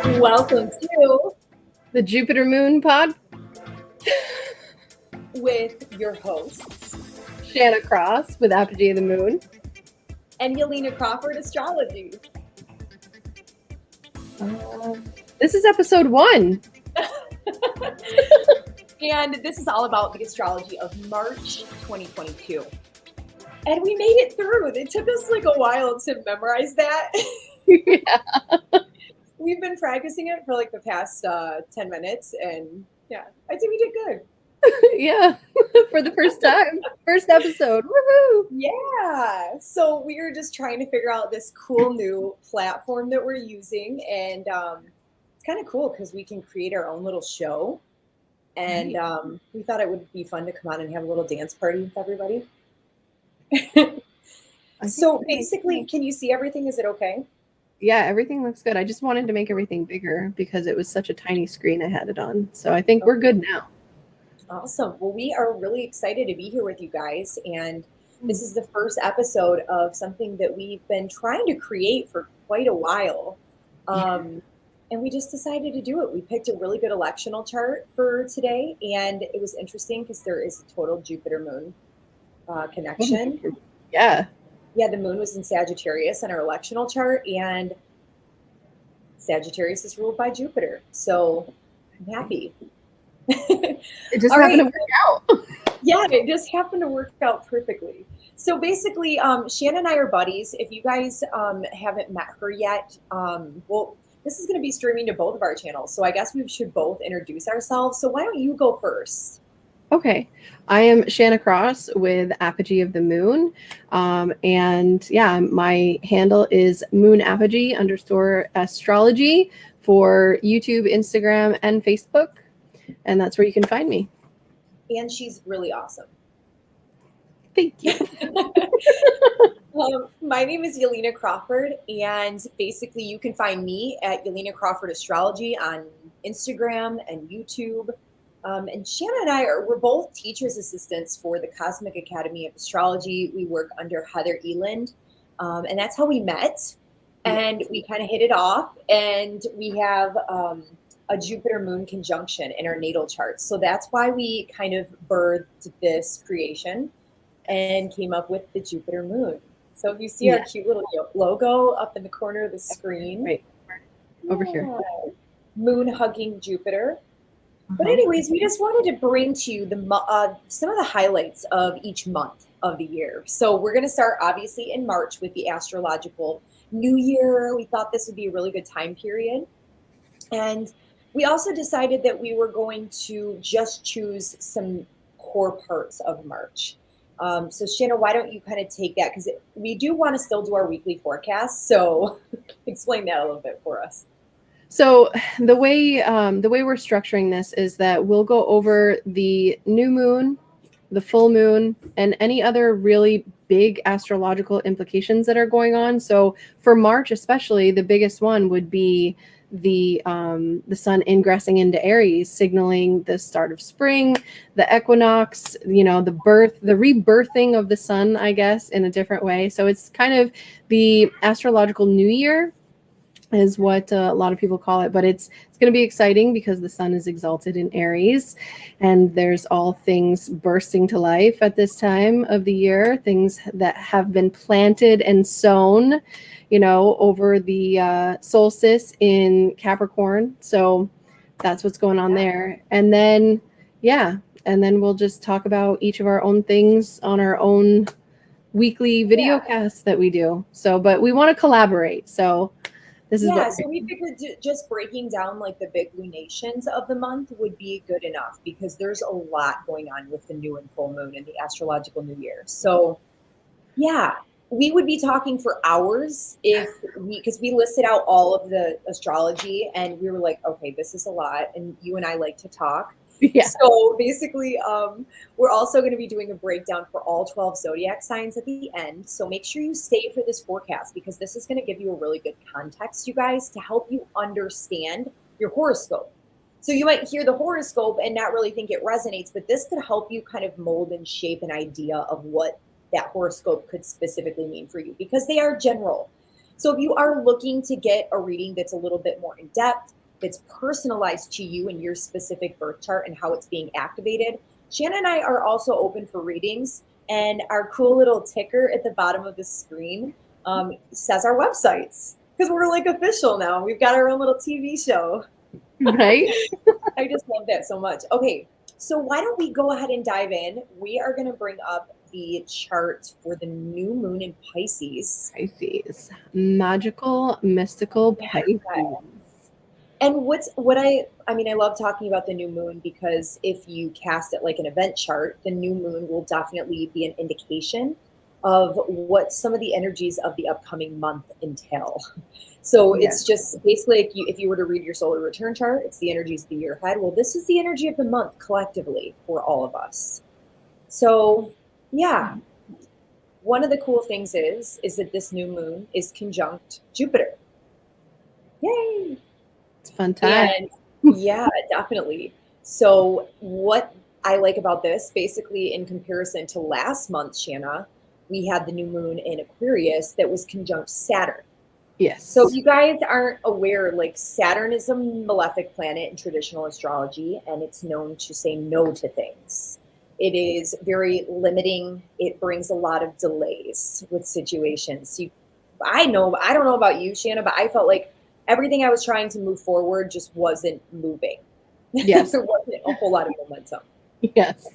Welcome to The Jupiter Moon Pod, with your hosts Shanna Cross with Apogee of the Moon. and Yelena Crawford Astrology. This is episode 1. And this is all about the astrology of March 2022. And we made it through. It took us like a while to memorize that. Yeah. We've been practicing it for like the past 10 minutes. And yeah, I think we did good. Yeah, for the first time. First episode. Woohoo! Yeah. So we are just trying to figure out this cool new platform that we're using. And it's kind of cool because we can create our own little show. And Right. we thought it would be fun to come on and have a little dance party with everybody. So basically, can you see everything? Is it okay? Yeah, everything looks good. I just wanted to make everything bigger because it was such a tiny screen I had it on. So I think we're good now. Awesome. Well, we are really excited to be here with you guys. And this is the first episode of something that we've been trying to create for quite a while. And we just decided to do it. We picked a really good electional chart for today. And it was interesting because there is a total Jupiter moon connection. Yeah. Yeah, the moon was in Sagittarius in our electional chart. And Sagittarius is ruled by Jupiter. So I'm happy. It just happened to work out. Yeah, it just happened to work out perfectly. So basically, Shanna and I are buddies. If you guys haven't met her yet, well, this is going to be streaming to both of our channels. So I guess we should both introduce ourselves. So why don't you go first? Okay. I am Shanna Cross with Apogee of the Moon. And yeah, my handle is Moonapogee_astrology for YouTube, Instagram, and Facebook. And that's where you can find me. And she's really awesome. Thank you. My name is Yelena Crawford, and basically you can find me at Yelena Crawford Astrology on Instagram and YouTube. And Shanna and we're both teacher's assistants for the Cosmic Academy of Astrology. We work under Heather Eland, and that's how we met. And we kind of hit it off, and we have a Jupiter moon conjunction in our natal charts. So that's why we kind of birthed this creation and came up with the Jupiter moon. So if you see our cute little logo up in the corner of the screen, right over here, moon hugging Jupiter. But anyways, we just wanted to bring to you some of the highlights of each month of the year. So we're going to start obviously in March with the Astrological New Year. We thought this would be a really good time period. And we also decided that we were going to just choose some core parts of March. So Shanna, why don't you kind of take that? Because we do want to still do our weekly forecast. So explain that a little bit for us. So the way we're structuring this is that we'll go over the new moon, the full moon, and any other really big astrological implications that are going on. So for March, especially, the biggest one would be the sun ingressing into Aries, signaling the start of spring, the equinox, the rebirthing of the sun, I guess, in a different way. So it's kind of the astrological new year is what a lot of people call it, but it's going to be exciting because the sun is exalted in Aries, and there's all things bursting to life at this time of the year, things that have been planted and sown over the solstice in Capricorn. So that's what's going on there. And then we'll just talk about each of our own things on our own weekly videocast that we do. So, but we want to collaborate. So this is so we figured just breaking down like the big lunations of the month would be good enough, because there's a lot going on with the new and full moon and the astrological new year. So yeah, we would be talking for hours because we listed out all of the astrology and we were like, okay, this is a lot. And you and I like to talk. Yeah. So basically, we're also going to be doing a breakdown for all 12 zodiac signs at the end. So make sure you stay for this forecast, because this is going to give you a really good context, you guys, to help you understand your horoscope. So you might hear the horoscope and not really think it resonates, but this could help you kind of mold and shape an idea of what that horoscope could specifically mean for you, because they are general. So if you are looking to get a reading that's a little bit more in depth, that's personalized to you and your specific birth chart and how it's being activated, Shanna and I are also open for readings. And our cool little ticker at the bottom of the screen says our websites, because we're like official now. We've got our own little TV show. Right? I just love that so much. Okay, so why don't we go ahead and dive in? We are going to bring up the chart for the new moon in Pisces. Pisces. Magical, mystical Pisces. And I mean, I love talking about the new moon because if you cast it like an event chart, the new moon will definitely be an indication of what some of the energies of the upcoming month entail. So it's just basically like if you were to read your solar return chart, it's the energies of the year ahead. Well, this is the energy of the month collectively for all of us. So yeah, one of the cool things is that this new moon is conjunct Jupiter. Yay! It's fun time. And yeah, definitely. So what I like about this, basically in comparison to last month, Shanna, we had the new moon in Aquarius that was conjunct Saturn. Yes. So if you guys aren't aware, like Saturn is a malefic planet in traditional astrology, and it's known to say no to things. It is very limiting. It brings a lot of delays with situations. I don't know about you, Shanna, but I felt like everything I was trying to move forward just wasn't moving. Yes. There wasn't a whole lot of momentum. Yes.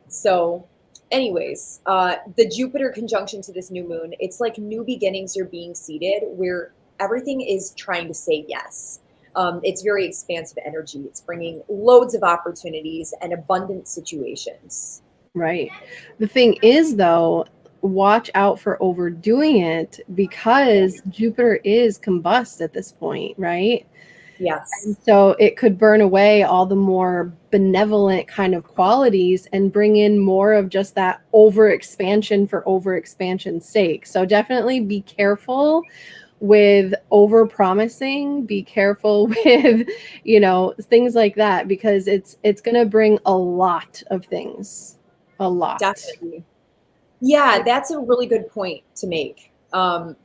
So anyways, the Jupiter conjunction to this new moon, it's like new beginnings are being seeded where everything is trying to say yes. It's very expansive energy. It's bringing loads of opportunities and abundant situations. Right. The thing is, though, watch out for overdoing it because Jupiter is combust at this point, right? Yes. And so it could burn away all the more benevolent kind of qualities and bring in more of just that overexpansion for overexpansion's sake. So definitely be careful with over promising, be careful with, things like that, because it's going to bring a lot of things. A lot. Definitely. Yeah, that's a really good point to make.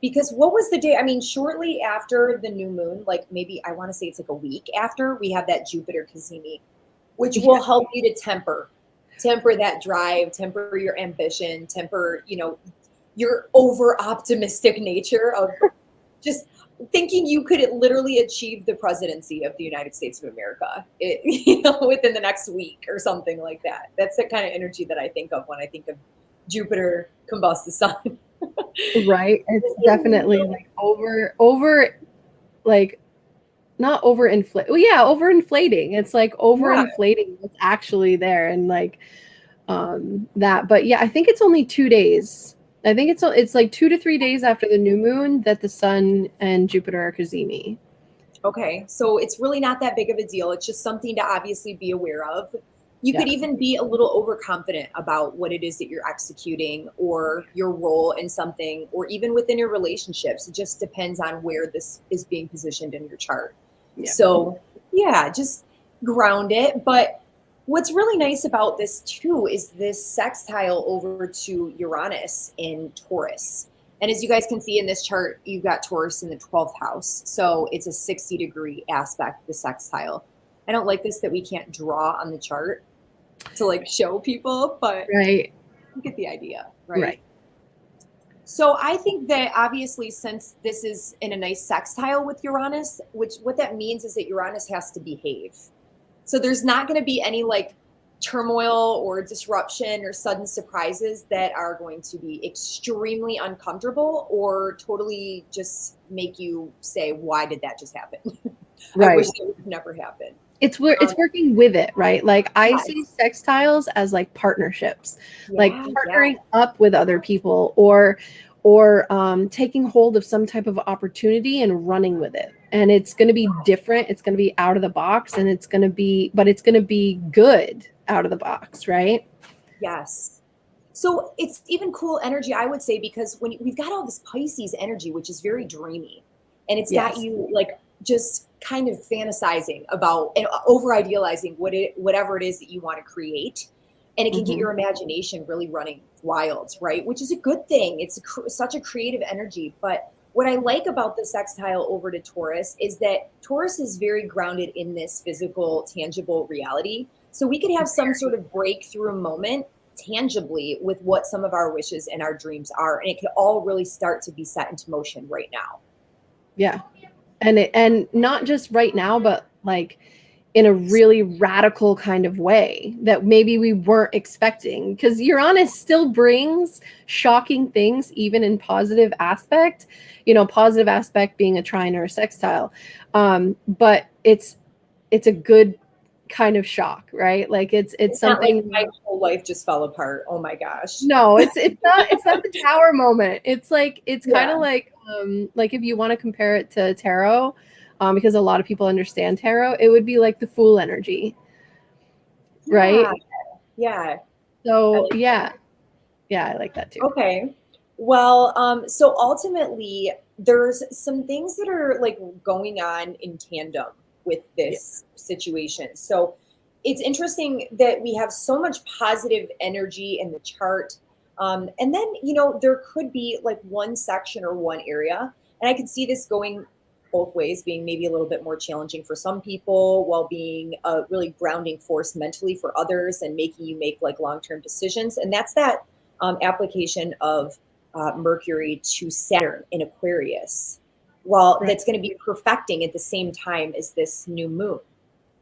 Because what was the day? I mean, shortly after the new moon, like maybe I want to say it's like a week after, we have that Jupiter Cazimi, which will help you to temper that drive, temper your ambition, temper, your over optimistic nature of just thinking you could literally achieve the presidency of the United States of America, within the next week or something like that. That's the kind of energy that I think of when I think of Jupiter combust the sun. Right. It's definitely like over, like not overinflate. Well, yeah, overinflating. It's like overinflating what's actually there and like that. But yeah, I think it's only 2 days. I think it's like 2 to 3 days after the new moon that the sun and Jupiter are cazimi. Okay, so it's really not that big of a deal. It's just something to obviously be aware of. You could even be a little overconfident about what it is that you're executing or your role in something, or even within your relationships. It just depends on where this is being positioned in your chart. Yeah. So yeah, just ground it. But what's really nice about this too is this sextile over to Uranus in Taurus. And as you guys can see in this chart, you've got Taurus in the 12th house. So it's a 60-degree aspect, the sextile. I don't like this that we can't draw on the chart to like show people, but right. You get the idea, right? So I think that obviously since this is in a nice sextile with Uranus, what that means is that Uranus has to behave. So there's not going to be any like turmoil or disruption or sudden surprises that are going to be extremely uncomfortable or totally just make you say, why did that just happen? Right. I wish that would never happen. It's working with it, right? Like I see sextiles as like partnerships, like partnering up with other people or taking hold of some type of opportunity and running with it. And it's going to be different. It's going to be out of the box, and it's going to be good out of the box, right? Yes. So it's even cool energy, I would say, because when we've got all this Pisces energy, which is very dreamy, and it's got you like just kind of fantasizing about and over idealizing whatever it is that you want to create. And it can get your imagination really running wild, right? Which is a good thing. It's such a creative energy. But what I like about the sextile over to Taurus is that Taurus is very grounded in this physical, tangible reality. So we could have some sort of breakthrough moment tangibly with what some of our wishes and our dreams are. And it could all really start to be set into motion right now. Yeah. And not just right now, but like in a really radical kind of way that maybe we weren't expecting, because Uranus still brings shocking things, even in positive aspect, positive aspect being a trine or a sextile. But it's a good kind of shock, right? Like it's something. Not like my whole life just fell apart. Oh my gosh. No, it's not the tower moment. It's like kind of like if you want to compare it to tarot, because a lot of people understand tarot, it would be like the fool energy, right? Yeah. So yeah, I like that too. Okay. Well, so ultimately, there's some things that are like going on in tandem with this situation. So it's interesting that we have so much positive energy in the chart. And then, there could be like one section or one area, and I could see this going both ways, being maybe a little bit more challenging for some people while being a really grounding force mentally for others and making you make like long-term decisions. And that's that application of Mercury to Saturn in Aquarius. Well, that's going to be perfecting at the same time as this new moon.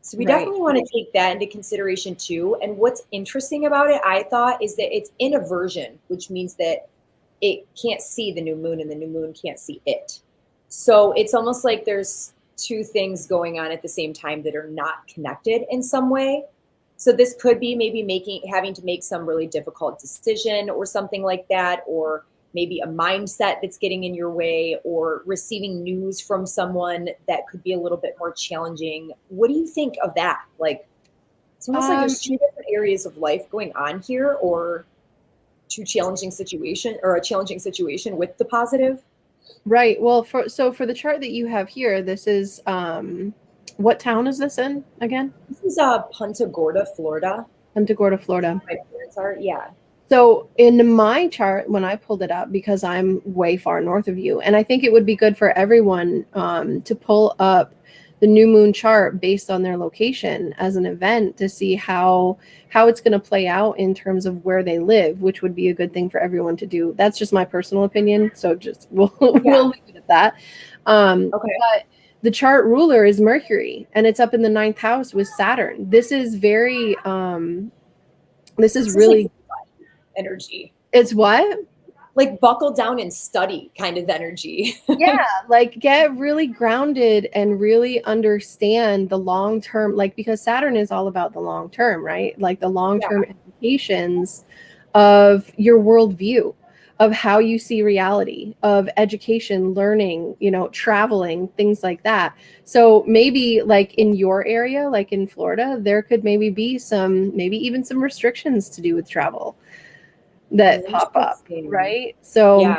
So we definitely want to take that into consideration too. And what's interesting about it, I thought, is that it's in aversion, which means that it can't see the new moon and the new moon can't see it. So it's almost like there's two things going on at the same time that are not connected in some way. So this could be maybe having to make some really difficult decision or something like that, or maybe a mindset that's getting in your way, or receiving news from someone that could be a little bit more challenging. What do you think of that? Like, it's almost like there's two different areas of life going on here, or a challenging situation with the positive. Right. Well, for the chart that you have here, this is what town is this in again? This is Punta Gorda, Florida. Punta Gorda, Florida. My parents are, yeah. So in my chart, when I pulled it up, because I'm way far north of you, and I think it would be good for everyone to pull up the new moon chart based on their location as an event to see how it's going to play out in terms of where they live, which would be a good thing for everyone to do. That's just my personal opinion. So just we'll leave it at that. Okay. But the chart ruler is Mercury, and it's up in the 9th house with Saturn. This is very this is really like energy. It's what? Like buckle down and study kind of energy. Yeah, like get really grounded and really understand the long term, like because Saturn is all about the long term, right? Like the long term implications of your worldview, of how you see reality, of education, learning, traveling, things like that. So maybe like in your area, like in Florida, there could maybe be maybe even some restrictions to do with travel that pop up, right? So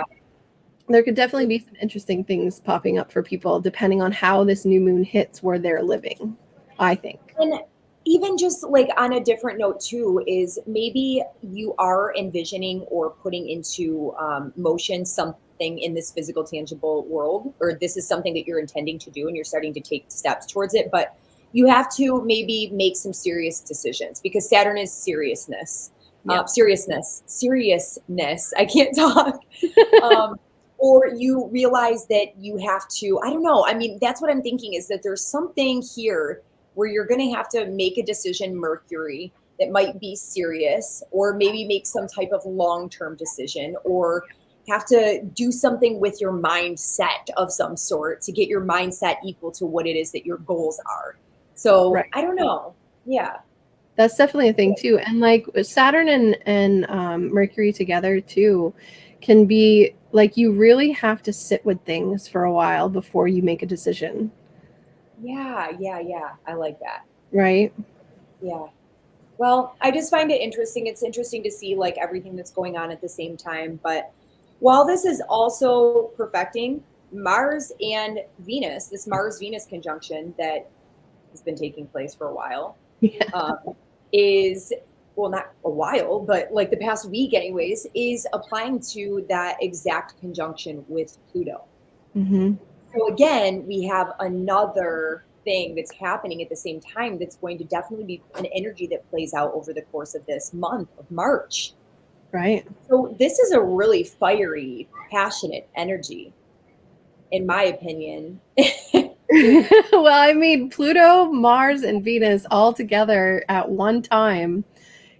there could definitely be some interesting things popping up for people depending on how this new moon hits where they're living, I think. And even just like on a different note too, is maybe you are envisioning or putting into motion something in this physical, tangible world, or this is something that you're intending to do and you're starting to take steps towards it, but you have to maybe make some serious decisions because Saturn is seriousness. Seriousness. I can't talk. Or you realize that you have to, I don't know. I mean, that's what I'm thinking is that there's something here where you're going to have to make a decision, Mercury, that might be serious, or maybe make some type of long-term decision, or have to do something with your mindset of some sort to get your mindset equal to what it is that your goals are. So I don't know. Yeah. That's definitely a thing too. And like Saturn and Mercury together too can be like, you really have to sit with things for a while before you make a decision. Yeah. I like that. Right? Yeah. Well, I just find it interesting. It's interesting to see like everything that's going on at the same time. But while this is also perfecting Mars and Venus, this Mars-Venus conjunction that has been taking place for a while, is, well, not a while, but like the past week anyways, is applying to that exact conjunction with Pluto. Mm-hmm. So again, we have another thing that's happening at the same time that's going to definitely be an energy that plays out over the course of this month of March. Right. So this is a really fiery, passionate energy, in my opinion. Well, I mean, Pluto, Mars, and Venus all together at one time.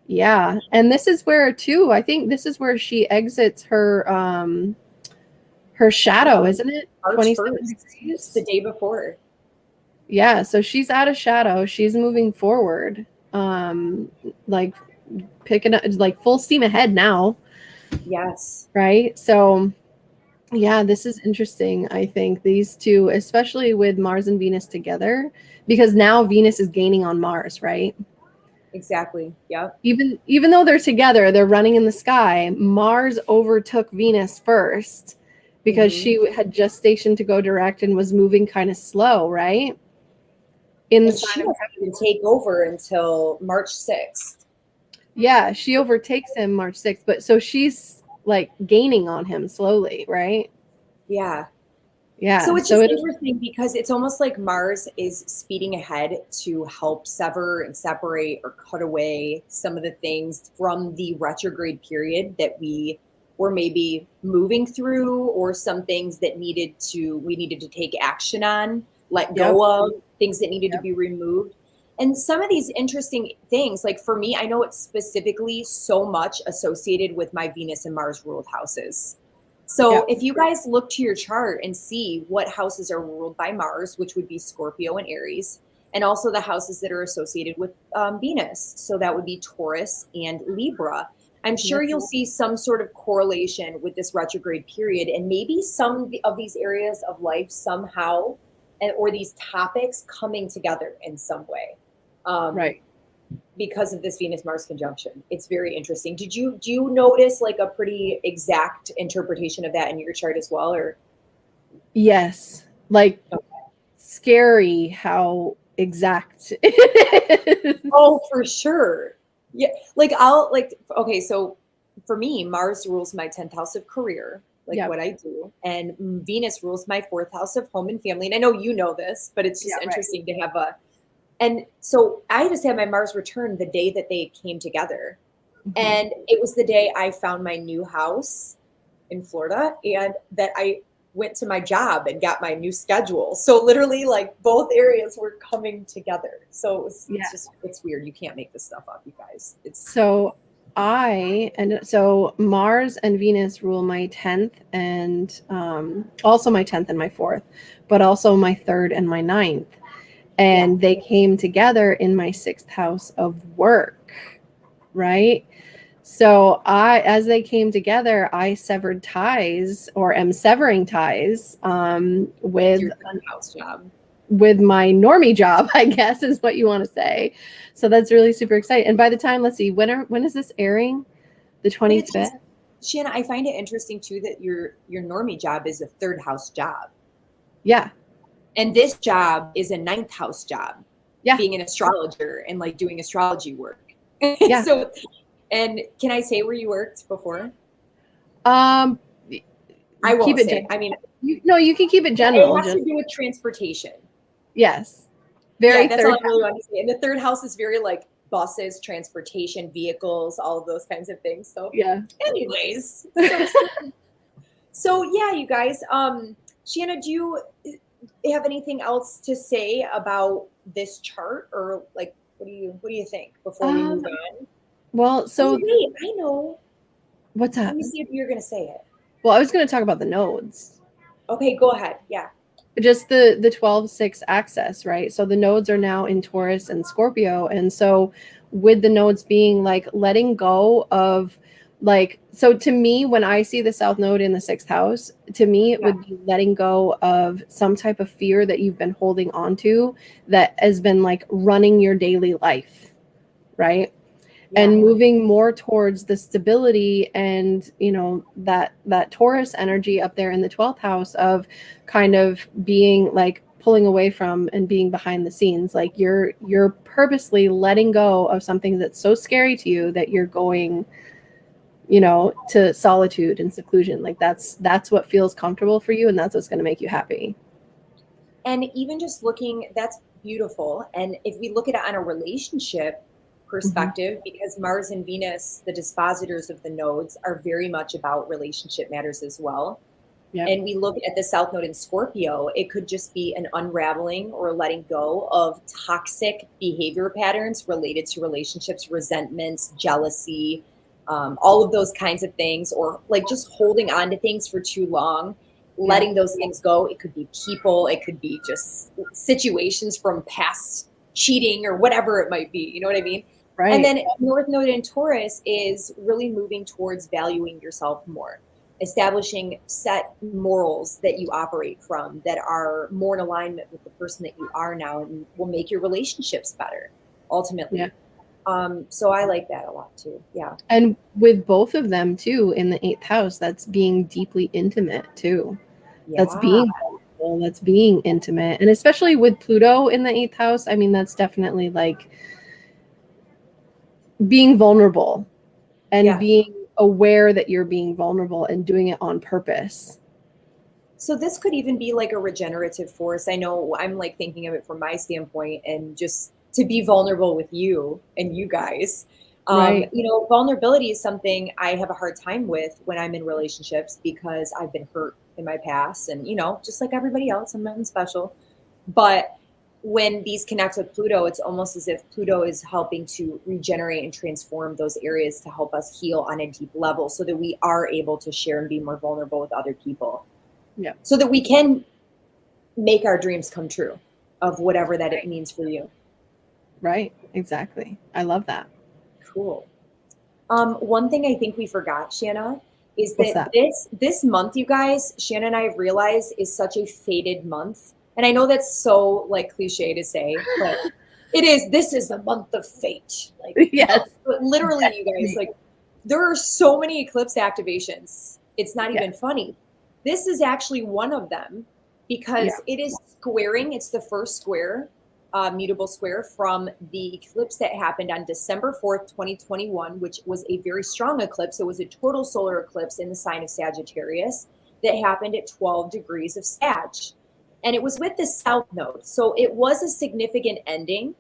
Yeah. And this is where, too, I think this is where she exits her shadow, isn't it? March 27 1st. It's degrees. the day before. Yeah, so she's out of shadow. She's moving forward. Like picking up like full steam ahead now, Yes. right? So yeah, this is interesting. I think these two, especially with Mars and Venus together, because now Venus is gaining on Mars, right? Exactly. Yep. Even though they're together, they're running in the sky. Mars overtook Venus first because she had just stationed to go direct and was moving kind of slow, right? In the And she sign of doesn't even take over until March 6th. Yeah, she overtakes him March 6th, but so she's like gaining on him slowly, right? Yeah. Yeah. So it's So just it interesting because it's almost like Mars is speeding ahead to help sever and separate or cut away some of the things from the retrograde period that we were maybe moving through, or some things that we needed to take action on, let Yep. go of, things that needed to be removed. And some of these interesting things, like for me, I know it's specifically so much associated with my Venus and Mars ruled houses. So Yep. if you guys look to your chart and see what houses are ruled by Mars, which would be Scorpio and Aries, and also the houses that are associated with Venus, so that would be Taurus and Libra, I'm sure you'll see some sort of correlation with this retrograde period, and maybe some of these areas of life somehow, or these topics coming together in some way. Right. Because of this Venus Mars conjunction. It's very interesting. Do you notice like a pretty exact interpretation of that in your chart as well, or? Yes. Like scary how exact it is. Oh, for sure. Yeah. Okay, so for me, Mars rules my 10th house of career, like Yep. what I do, and Venus rules my 4th house of home and family. And I know you know this, but it's just Yeah, right. interesting to have and so I just had my Mars return the day that they came together. And it was the day I found my new house in Florida, and that I went to my job and got my new schedule. So literally like both areas were coming together. So it's weird. You can't make this stuff up, you guys. So Mars and Venus rule my 10th and also my 10th and my 4th, but also my 3rd and my 9th. And they came together in my 6th house of work, right? So as they came together, I severed ties, or am severing ties, with your house job, with my normie job, I guess is what you want to say. So that's really super exciting. And by the time, let's see, when is this airing? The 25th. Shanna, I find it interesting too that your normie job is a 3rd house job. Yeah. And this job is a 9th house job. Yeah. Being an astrologer and like doing astrology work. Yeah. So, and can I say where you worked before? I won't keep it general. I mean, you can keep it general. It has to do with transportation. Yes. That's all I really want to say. And the 3rd house is very like buses, transportation, vehicles, all of those kinds of things. So yeah. Anyways. So yeah, you guys. Shanna, do you have anything else to say about this chart, or like what do you think before we move on? Well, so wait, I know. What's that? Let me see if you're gonna say it. Well, I was going to talk about the nodes. Okay, go ahead. Yeah. Just the 12-6 axis, right? So the nodes are now in Taurus and Scorpio. And so with the nodes being like letting go of like, so to me, when I see the South Node in the 6th house, to me, it would be letting go of some type of fear that you've been holding on to that has been like running your daily life, right? And moving more towards the stability and, you know, that Taurus energy up there in the 12th house of kind of being like pulling away from and being behind the scenes. Like you're purposely letting go of something that's so scary to you that you're going to solitude and seclusion. Like that's what feels comfortable for you, and that's what's going to make you happy. And even just looking, that's beautiful. And if we look at it on a relationship perspective, because Mars and Venus, the dispositors of the nodes, are very much about relationship matters as well. Yep. And we look at the South Node in Scorpio, it could just be an unraveling or letting go of toxic behavior patterns related to relationships, resentments, jealousy, all of those kinds of things, or like just holding on to things for too long, letting those things go. It could be people, it could be just situations from past cheating or whatever it might be. You know what I mean? Right. And then North Node in Taurus is really moving towards valuing yourself more, establishing set morals that you operate from that are more in alignment with the person that you are now and will make your relationships better ultimately. Yeah. So I like that a lot too. Yeah. And with both of them too in the 8th house, that's being deeply intimate too. Yeah. That's being vulnerable, that's being intimate. And especially with Pluto in the 8th house, I mean, that's definitely like being vulnerable and being aware that you're being vulnerable and doing it on purpose. So this could even be like a regenerative force. I know I'm like thinking of it from my standpoint, and just to be vulnerable with you and you guys. Right. Vulnerability is something I have a hard time with when I'm in relationships because I've been hurt in my past, and just like everybody else, I'm nothing special. But when these connect with Pluto, it's almost as if Pluto is helping to regenerate and transform those areas to help us heal on a deep level so that we are able to share and be more vulnerable with other people. Yeah. So that we can make our dreams come true of whatever that it means for you. Right. Exactly. I love that. Cool. One thing I think we forgot, Shanna, is What's that that? this month, you guys, Shanna and I have realized is such a fated month. And I know that's so like cliche to say, but it is. This is the month of fate. Like, yes. But literally, you guys, like, there are so many eclipse activations. It's not even funny. This is actually one of them because it is squaring. It's the first square, mutable square from the eclipse that happened on December 4th, 2021, which was a very strong eclipse. It was a total solar eclipse in the sign of Sagittarius that happened at 12 degrees of Sag. And it was with the South Node. So it was a significant ending,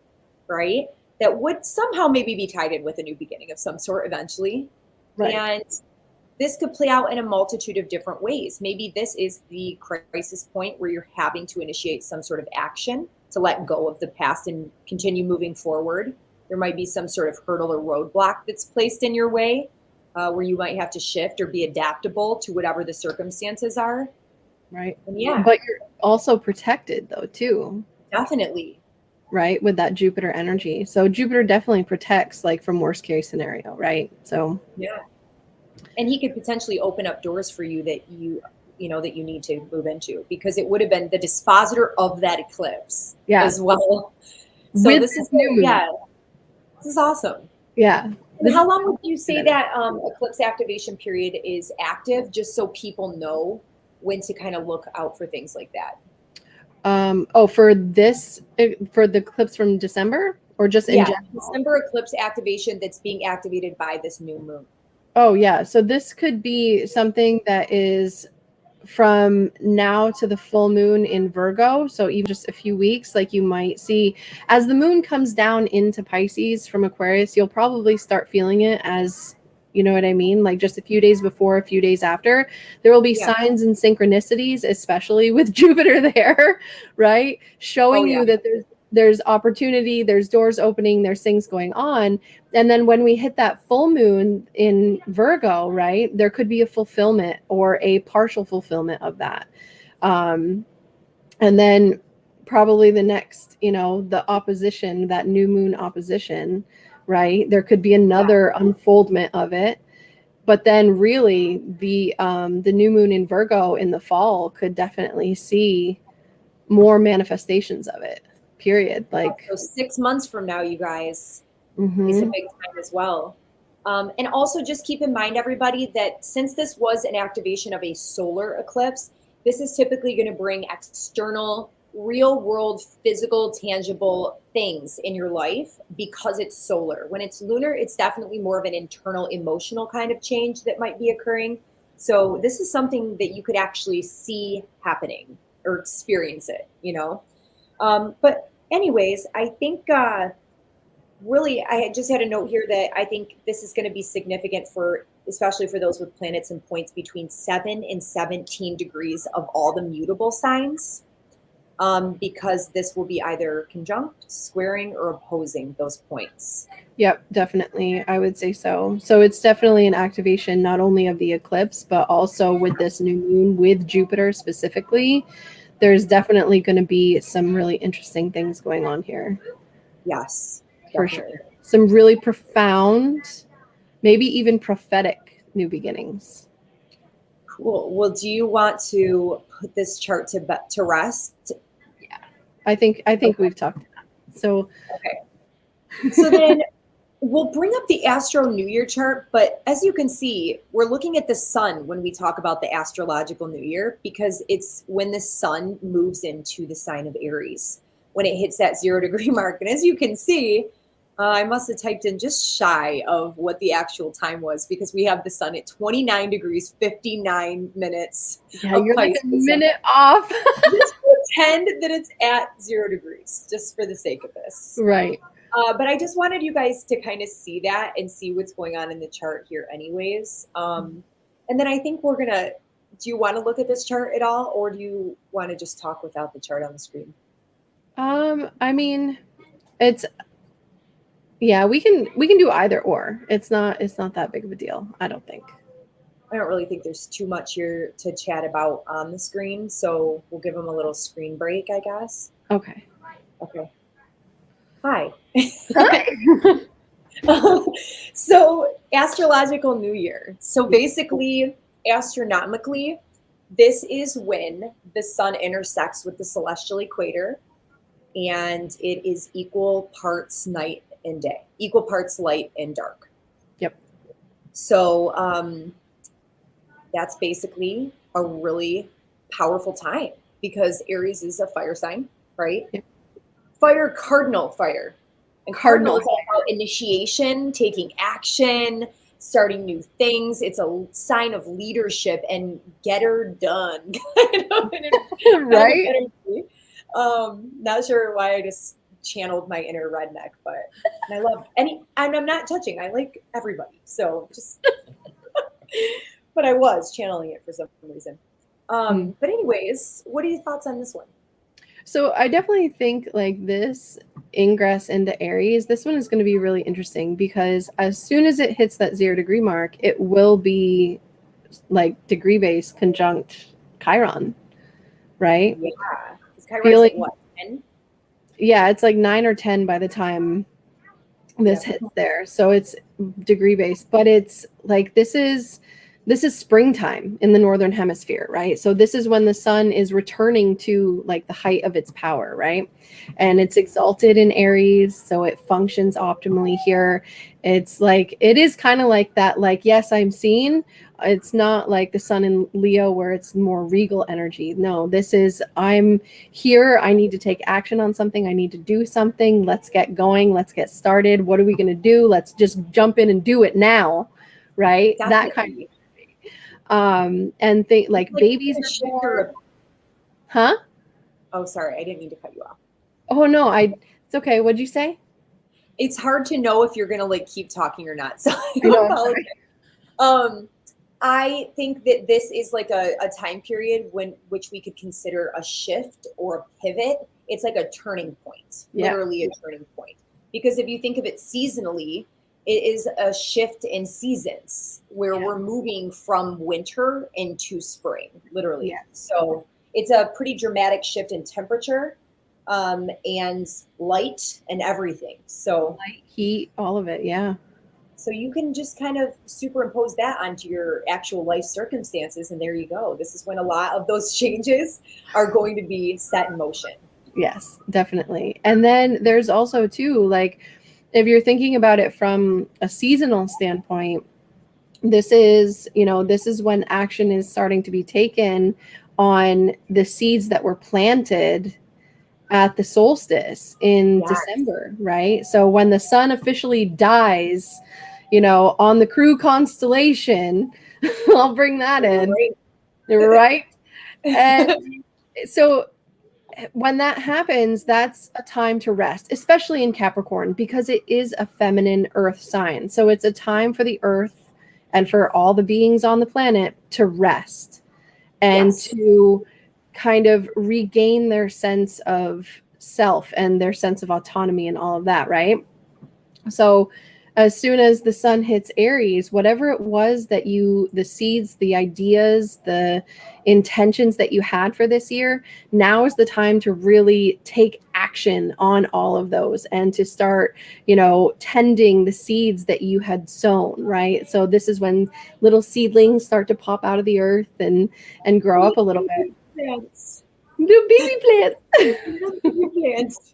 right? That would somehow maybe be tied in with a new beginning of some sort eventually. Right. And this could play out in a multitude of different ways. Maybe this is the crisis point where you're having to initiate some sort of action to let go of the past and continue moving forward. There might be some sort of hurdle or roadblock that's placed in your way where you might have to shift or be adaptable to whatever the circumstances are. Right. And but you're also protected though too. Definitely. Right, with that Jupiter energy. So Jupiter definitely protects like from worst case scenario, right? So and he could potentially open up doors for you that you need to move into, because it would have been the dispositor of that eclipse as well. So with this is new. This is awesome. Yeah. And how long would you say that eclipse activation period is active, just so people know when to kind of look out for things like that? For the eclipse from December, or just in general? December eclipse activation that's being activated by this new moon. Oh yeah, so this could be something that is from now to the full moon in Virgo, so even just a few weeks. Like you might see as the moon comes down into Pisces from Aquarius, you'll probably start feeling it as, you know what I mean? Like just a few days before, a few days after, there will be signs and synchronicities, especially with Jupiter there, right? Showing you that there's opportunity, there's doors opening, there's things going on. And then when we hit that full moon in Virgo, right, there could be a fulfillment or a partial fulfillment of that. And then probably the next, the opposition, that new moon opposition, right? There could be another unfoldment of it. But then really the new moon in Virgo in the fall could definitely see more manifestations of it, period. Like so 6 months from now, you guys, is a big time as well. And also just keep in mind, everybody, that since this was an activation of a solar eclipse, this is typically going to bring external real world, physical, tangible things in your life because it's solar. When it's lunar, it's definitely more of an internal emotional kind of change that might be occurring. So this is something that you could actually see happening or experience it, you know? But anyways, I think really, I just had a note here that I think this is going to be significant for, especially for those with planets and points between 7 and 17 degrees of all the mutable signs, because this will be either conjunct, squaring, or opposing those points. Yep, definitely. I would say so. So it's definitely an activation not only of the eclipse, but also with this new moon with Jupiter specifically. There's definitely going to be some really interesting things going on here. Yes, For definitely. sure. Some really profound, maybe even prophetic new beginnings. Cool. Well, do you want to put this chart to rest? I think we've talked about it. So Okay. So then we'll bring up the Astro New Year chart, but as you can see, we're looking at the sun when we talk about the Astrological New Year, because it's when the sun moves into the sign of Aries, when it hits that 0 degree mark. And as you can see, I must have typed in just shy of what the actual time was, because we have the sun at 29 degrees, 59 minutes. yeah, you're like a minute off. Just pretend that it's at 0 degrees, just for the sake of this. Right. But I just wanted you guys to kind of see that and see what's going on in the chart here anyways. And then I think we're going to, do you want to look at this chart at all, or do you want to just talk without the chart on the screen? I mean, it's, yeah, we can do either or. It's not that big of a deal, I don't think. I don't really think there's too much here to chat about on the screen, so we'll give them a little screen break, I guess. Okay. Okay. Hi. Hi. So, Astrological New Year. So basically, astronomically, this is when the sun intersects with the celestial equator, and it is equal parts night and day, equal parts light and dark. Yep. So that's basically a really powerful time, because Aries is a fire sign, right? Yep. Fire, cardinal fire. And cardinal is all about initiation, taking action, starting new things. It's a sign of leadership and get her done. Right? Not sure why I just channeled my inner redneck, but I love I'm not judging. I like everybody. So just, but I was channeling it for some reason. But anyways, what are your thoughts on this one? So I definitely think like this ingress into Aries, this one is going to be really interesting, because as soon as it hits that 0 degree mark, it will be like degree based conjunct Chiron, right? Yeah. Chiron's like what, 10? Yeah, it's like 9 or 10 by the time this hits there. So it's degree based, but it's like this is springtime in the northern hemisphere, right? So this is when the sun is returning to like the height of its power, right? And it's exalted in Aries, so it functions optimally here. It's like, it is kind of like that, like, yes, I'm seen. It's not like the sun in Leo where it's more regal energy. No, this is, I'm here. I need to take action on something. I need to do something. Let's get going. Let's get started. What are we going to do? Let's just jump in and do it now, right? Definitely. That kind of, and think like babies are born. Huh? Oh, sorry, I didn't mean to cut you off. Oh no, it's okay. What'd you say? It's hard to know if you're gonna like keep talking or not. So I think that this is like a time period which we could consider a shift or a pivot. It's like a turning point, literally a turning point. Because if you think of it seasonally, it is a shift in seasons where we're moving from winter into spring, literally. Yeah. So it's a pretty dramatic shift in temperature, and light and everything. So light, heat, all of it. Yeah. So you can just kind of superimpose that onto your actual life circumstances, and there you go. This is when a lot of those changes are going to be set in motion. Yes, definitely. And then there's also too, like, if you're thinking about it from a seasonal standpoint, this is when action is starting to be taken on the seeds that were planted at the solstice in Yes. December, right? So when the sun officially dies, you know, on the Crew constellation, I'll bring that in, right? And so when that happens, that's a time to rest, especially in Capricorn, because it is a feminine earth sign. So it's a time for the earth and for all the beings on the planet to rest and Yes. to kind of regain their sense of self and their sense of autonomy and all of that, right? So as soon as the sun hits Aries, whatever it was that the seeds, the ideas, the intentions that you had for this year, now is the time to really take action on all of those and to start, you know, tending the seeds that you had sown, right? So this is when little seedlings start to pop out of the earth and grow up a little bit. Plants. New baby plants. Baby plants.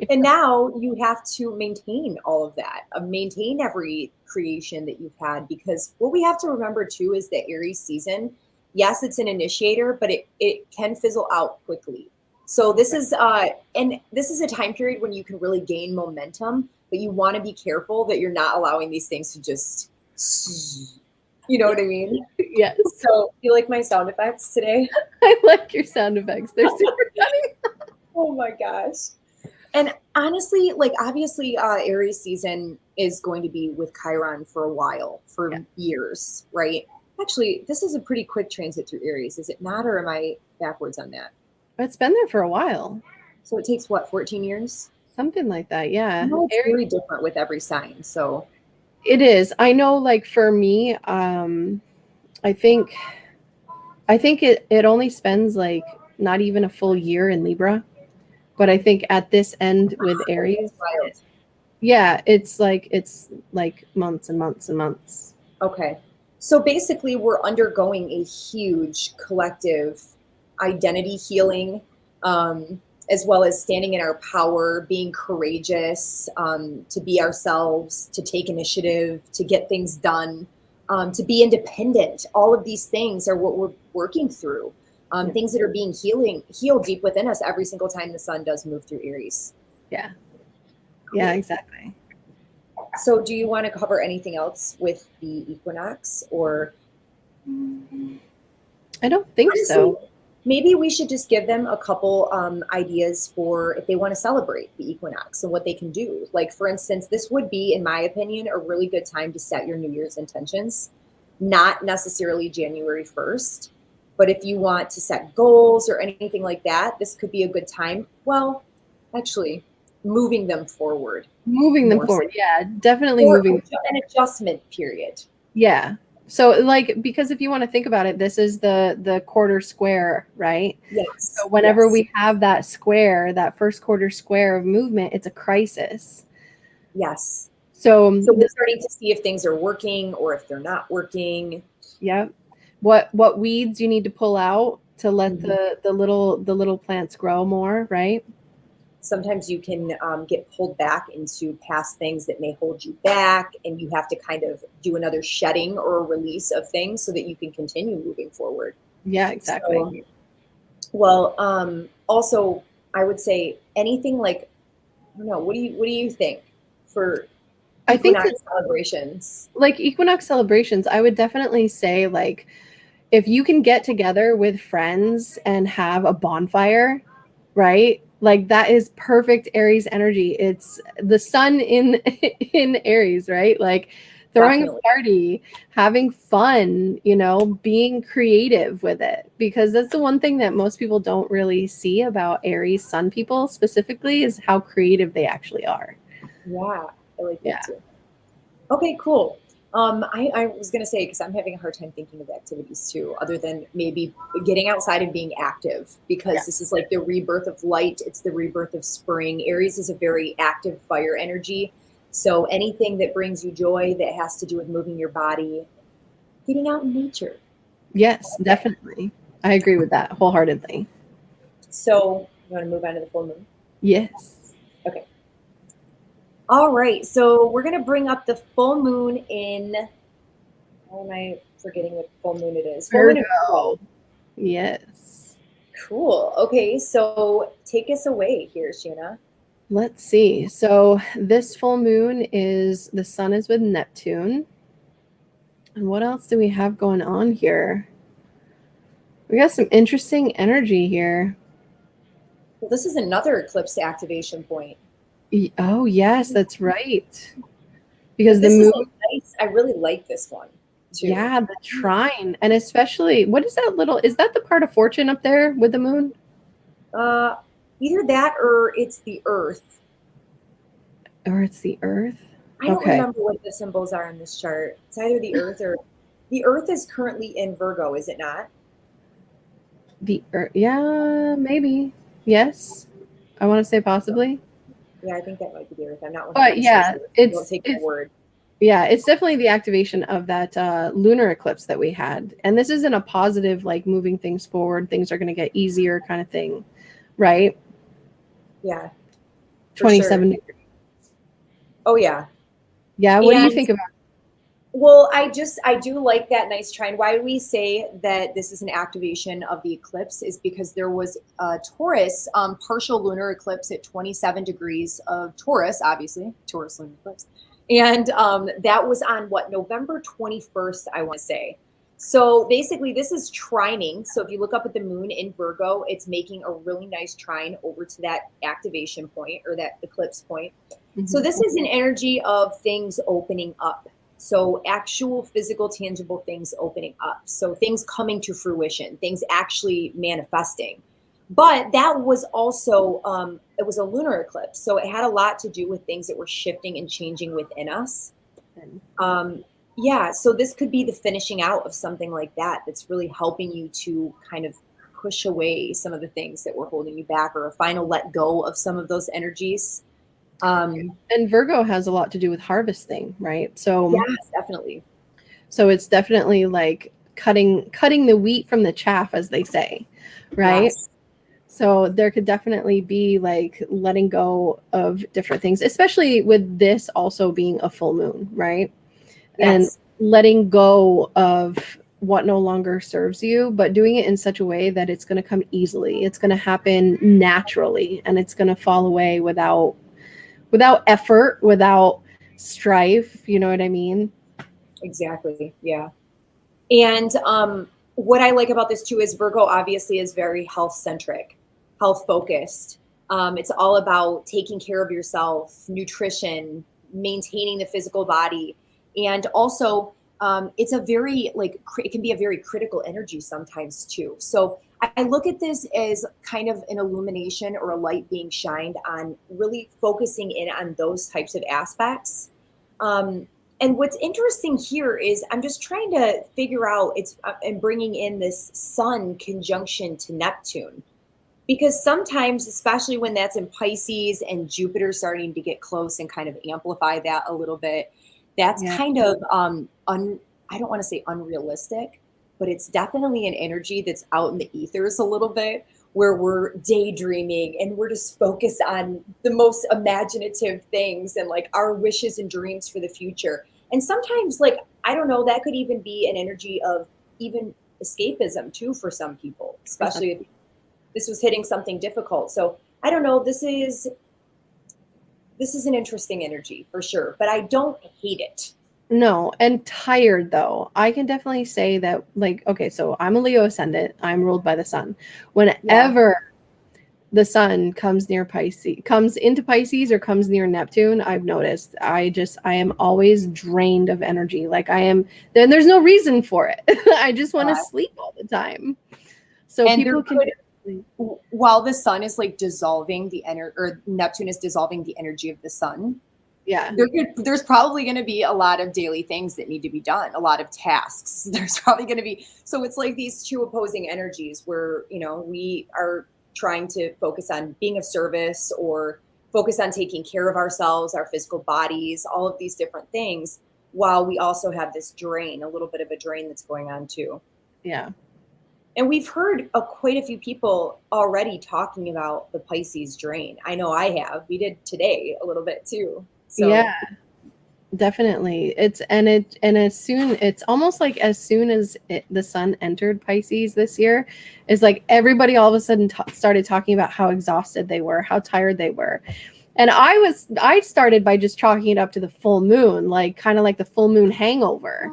And now you have to maintain all of that, maintain every creation that you've had, because what we have to remember too is that Aries season, yes, it's an initiator, but it can fizzle out quickly. So this is and this is a time period when you can really gain momentum, but you want to be careful that you're not allowing these things to just, you know what I mean? Yes. So you like my sound effects today? I like your sound effects. They're super funny. Oh my gosh. And honestly, like obviously Aries season is going to be with Chiron for a while, for years, right? Actually, this is a pretty quick transit through Aries, is it not? Or am I backwards on that? It's been there for a while. So it takes what, 14 years? Something like that, yeah. No, it's Aries, very different with every sign. So it is. I know, like for me, I think it only spends like not even a full year in Libra. But I think at this end with Aries, yeah, it's like months and months and months. Okay. So basically, we're undergoing a huge collective identity healing, as well as standing in our power, being courageous, to be ourselves, to take initiative, to get things done, to be independent. All of these things are what we're working through. Things that are being healed deep within us every single time the sun does move through Aries. Yeah. Yeah, exactly. So do you want to cover anything else with the equinox, or? I don't think Honestly, so. Maybe we should just give them a couple ideas for if they want to celebrate the equinox and what they can do. Like, for instance, this would be, in my opinion, a really good time to set your New Year's intentions, not necessarily January 1st. But if you want to set goals or anything like that, this could be a good time. Well, actually, moving them forward. Moving them forward. Yeah, definitely moving. An adjustment period. Yeah. So like, because if you want to think about it, this is the quarter square, right? Yes. So whenever we have that square, that first quarter square of movement, it's a crisis. Yes. So we're starting to see if things are working or if they're not working. Yeah. What weeds you need to pull out to let the little plants grow more, right? Sometimes you can get pulled back into past things that may hold you back, and you have to kind of do another shedding or a release of things so that you can continue moving forward. Yeah, exactly. So, well, also, I would say anything like, I don't know, what do you think for equinox celebrations? Like equinox celebrations, I would definitely say, like, if you can get together with friends and have a bonfire, right? Like that is perfect Aries energy. It's the sun in in Aries, right? Like throwing a party, having fun, you know, being creative with it. Because that's the one thing that most people don't really see about Aries sun people specifically, is how creative they actually are. Yeah, I like that too. Okay, cool. I was going to say, because I'm having a hard time thinking of activities too, other than maybe getting outside and being active, because this is like the rebirth of light. It's the rebirth of spring. Aries is a very active fire energy. So anything that brings you joy that has to do with moving your body, getting out in nature. Yes, definitely. I agree with that wholeheartedly. So you want to move on to the full moon? Yes. Okay. All right, so we're going to bring up the full moon in, how am I forgetting what full moon it is? Virgo. Yes. Cool. Okay, so take us away here, Shanna. Let's see. So this full moon is the sun is with Neptune. And what else do we have going on here? We got some interesting energy here. Well, this is another eclipse activation point. Oh, yes, that's right. Because the This is moon, a nice, I really like this one too. yeah, the trine. And especially, what is that little, is that the part of fortune up there with the moon? Either that or it's the Earth. Or it's the earth? I don't Okay. remember what the symbols are in this chart. It's either the Earth or the Earth is currently in Virgo, is it not? The earth, yeah, maybe. Yes. I want to say possibly. Yeah, I think that might be the Earth. I'm not 100% But yeah, sure. Don't it's take my it's word. yeah, it's definitely the activation of that lunar eclipse that we had. And this isn't a positive, like moving things forward, things are going to get easier kind of thing, right? Yeah, for 27 sure. degrees. Oh yeah. Yeah, what do you And think about well, I do like that nice trine. Why we say that this is an activation of the eclipse is because there was a Taurus partial lunar eclipse at 27 degrees of Taurus, obviously, Taurus lunar eclipse. And that was on what, November 21st, I want to say. So basically, this is trining. So if you look up at the moon in Virgo, it's making a really nice trine over to that activation point or that eclipse point. So this is an energy of things opening up. So actual physical, tangible things opening up. So things coming to fruition, things actually manifesting. But that was also, it was a lunar eclipse. So it had a lot to do with things that were shifting and changing within us. Yeah, so this could be the finishing out of something like that that's really helping you to kind of push away some of the things that were holding you back or a final let go of some of those energies. And Virgo has a lot to do with harvesting, right? So Yes, definitely. so it's definitely like cutting the wheat from the chaff, as they say, right? Yes. So there could definitely be like letting go of different things, especially with this also being a full moon, right? And Yes. letting go of what no longer serves you, but doing it in such a way that it's going to come easily. It's going to happen naturally, and it's going to fall away without effort, without strife. You know what I mean? Exactly. Yeah. And what I like about this too is Virgo obviously is very health centric, health focused. It's all about taking care of yourself, nutrition, maintaining the physical body, and also it's a very like it can be a very critical energy sometimes too. So I look at this as kind of an illumination or a light being shined on, really focusing in on those types of aspects. Um, and what's interesting here is I'm just trying to figure out and bringing in this Sun conjunction to Neptune because sometimes, especially when that's in Pisces and Jupiter starting to get close and kind of amplify that a little bit, that's Yeah. kind of I don't want to say unrealistic, but it's definitely an energy that's out in the ethers a little bit where we're daydreaming and we're just focused on the most imaginative things and like our wishes and dreams for the future. And sometimes, like, I don't know, that could even be an energy of even escapism too for some people, For some especially if this was hitting something difficult. So I don't know, this is an interesting energy for sure, but I don't hate it. No, and tired though. I can definitely say that, like, okay, so I'm a Leo ascendant. I'm ruled by the sun. Yeah. Whenever the sun comes near Pisces, comes into Pisces or comes near Neptune, I've noticed I am always drained of energy. Like I am, then there's no reason for it. I just want to sleep all the time. So And there people can, could, while the sun is like dissolving the energy, or Neptune is dissolving the energy of the sun, yeah, there's probably going to be a lot of daily things that need to be done, a lot of tasks. There's probably going to be, so it's like these two opposing energies where, you know, we are trying to focus on being of service or focus on taking care of ourselves, our physical bodies, all of these different things, while we also have this drain, a little bit of a drain that's going on too. yeah. And we've heard quite a few people already talking about the Pisces drain. I know I have. We did today a little bit too. So Yeah. Definitely. It's almost like as soon as the sun entered Pisces this year, is like everybody all of a sudden started talking about how exhausted they were, how tired they were. And I started by just chalking it up to the full moon, like kind of like the full moon hangover.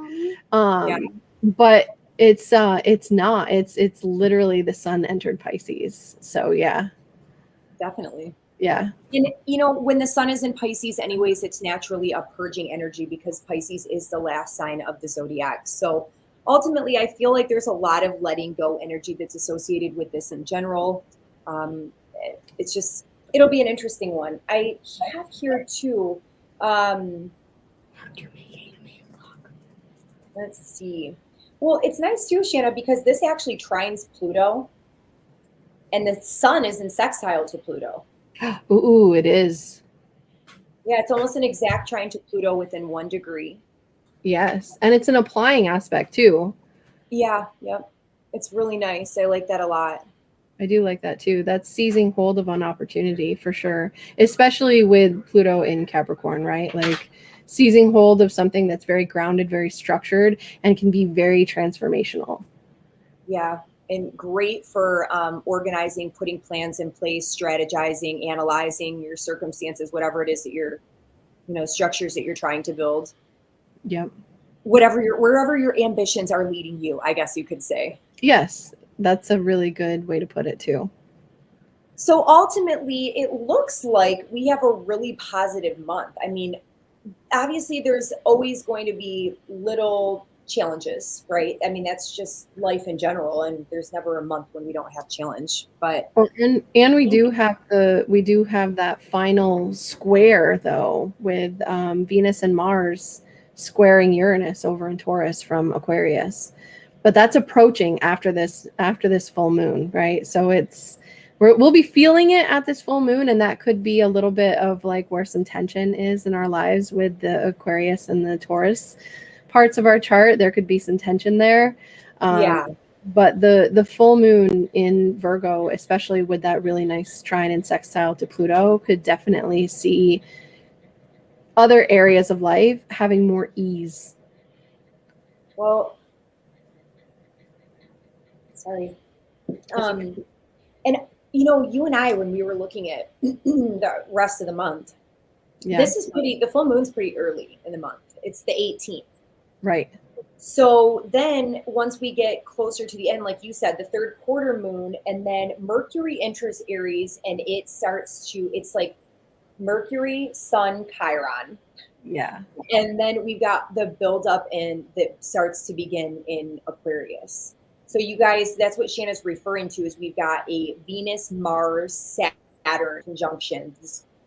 Yeah, But it's not. It's literally the sun entered Pisces. So yeah. definitely. Yeah. And when the sun is in Pisces anyways, it's naturally a purging energy because Pisces is the last sign of the zodiac. So ultimately, I feel like there's a lot of letting go energy that's associated with this in general. Um, it's just, it'll be an interesting one. I have here too. Um, let's see. Well, it's nice too, Shanna, because this actually trines Pluto and the sun is in sextile to Pluto. Ooh, it is. Yeah, it's almost an exact trine to Pluto within 1 degree. Yes. And it's an applying aspect too. Yeah, yep. It's really nice. I like that a lot. I do like that too. That's seizing hold of an opportunity for sure, especially with Pluto in Capricorn, right? Like seizing hold of something that's very grounded, very structured, and can be very transformational. Yeah, and great for organizing, putting plans in place, strategizing, analyzing your circumstances, whatever it is that structures that you're trying to build. Yep. Wherever your ambitions are leading you, I guess you could say. Yes, that's a really good way to put it too. So ultimately, it looks like we have a really positive month. I mean, obviously, there's always going to be little challenges, right? I mean, that's just life in general, and there's never a month when we don't have challenge. But Well, and we do have that final square though with Venus and Mars squaring Uranus over in Taurus from Aquarius, but that's approaching after this full moon, right? So we'll be feeling it at this full moon, and that could be a little bit of like where some tension is in our lives with the Aquarius and the Taurus parts of our chart. There could be some tension there. yeah, But the full moon in Virgo, especially with that really nice trine and sextile to Pluto, could definitely see other areas of life having more ease. well, sorry. Um, and you and I, when we were looking at the rest of the month, Yeah, the full moon's pretty early in the month. It's the 18th. right. So then once we get closer to the end, like you said, the third quarter moon, and then Mercury enters Aries and it's like Mercury, Sun, Chiron. Yeah, And then we've got the buildup that starts to begin in Aquarius. So you guys, that's what Shanna's referring to is we've got a Venus, Mars, Saturn conjunction.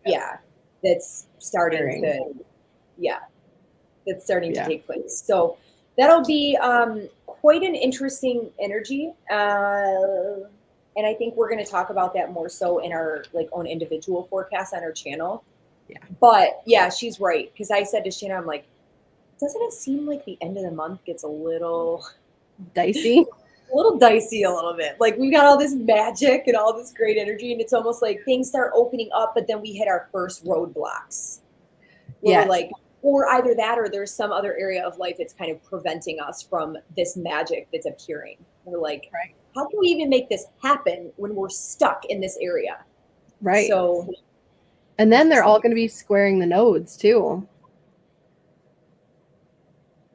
Yeah, that's starting Pairing. to, yeah, that's starting to Yeah. take place. So that'll be quite an interesting energy. And I think we're going to talk about that more so in our like own individual forecast on our channel. Yeah. But yeah, she's right. Because I said to Shanna, I'm like, doesn't it seem like the end of the month gets a little Dicey. dicey a little bit? Like we've got all this magic and all this great energy, and it's almost like things start opening up, but then we hit our first roadblocks. Where Yes. we're like, or either that or there's some other area of life that's kind of preventing us from this magic that's appearing. We're like, Right. how can we even make this happen when we're stuck in this area? Right. So And then they're all going to be squaring the nodes too.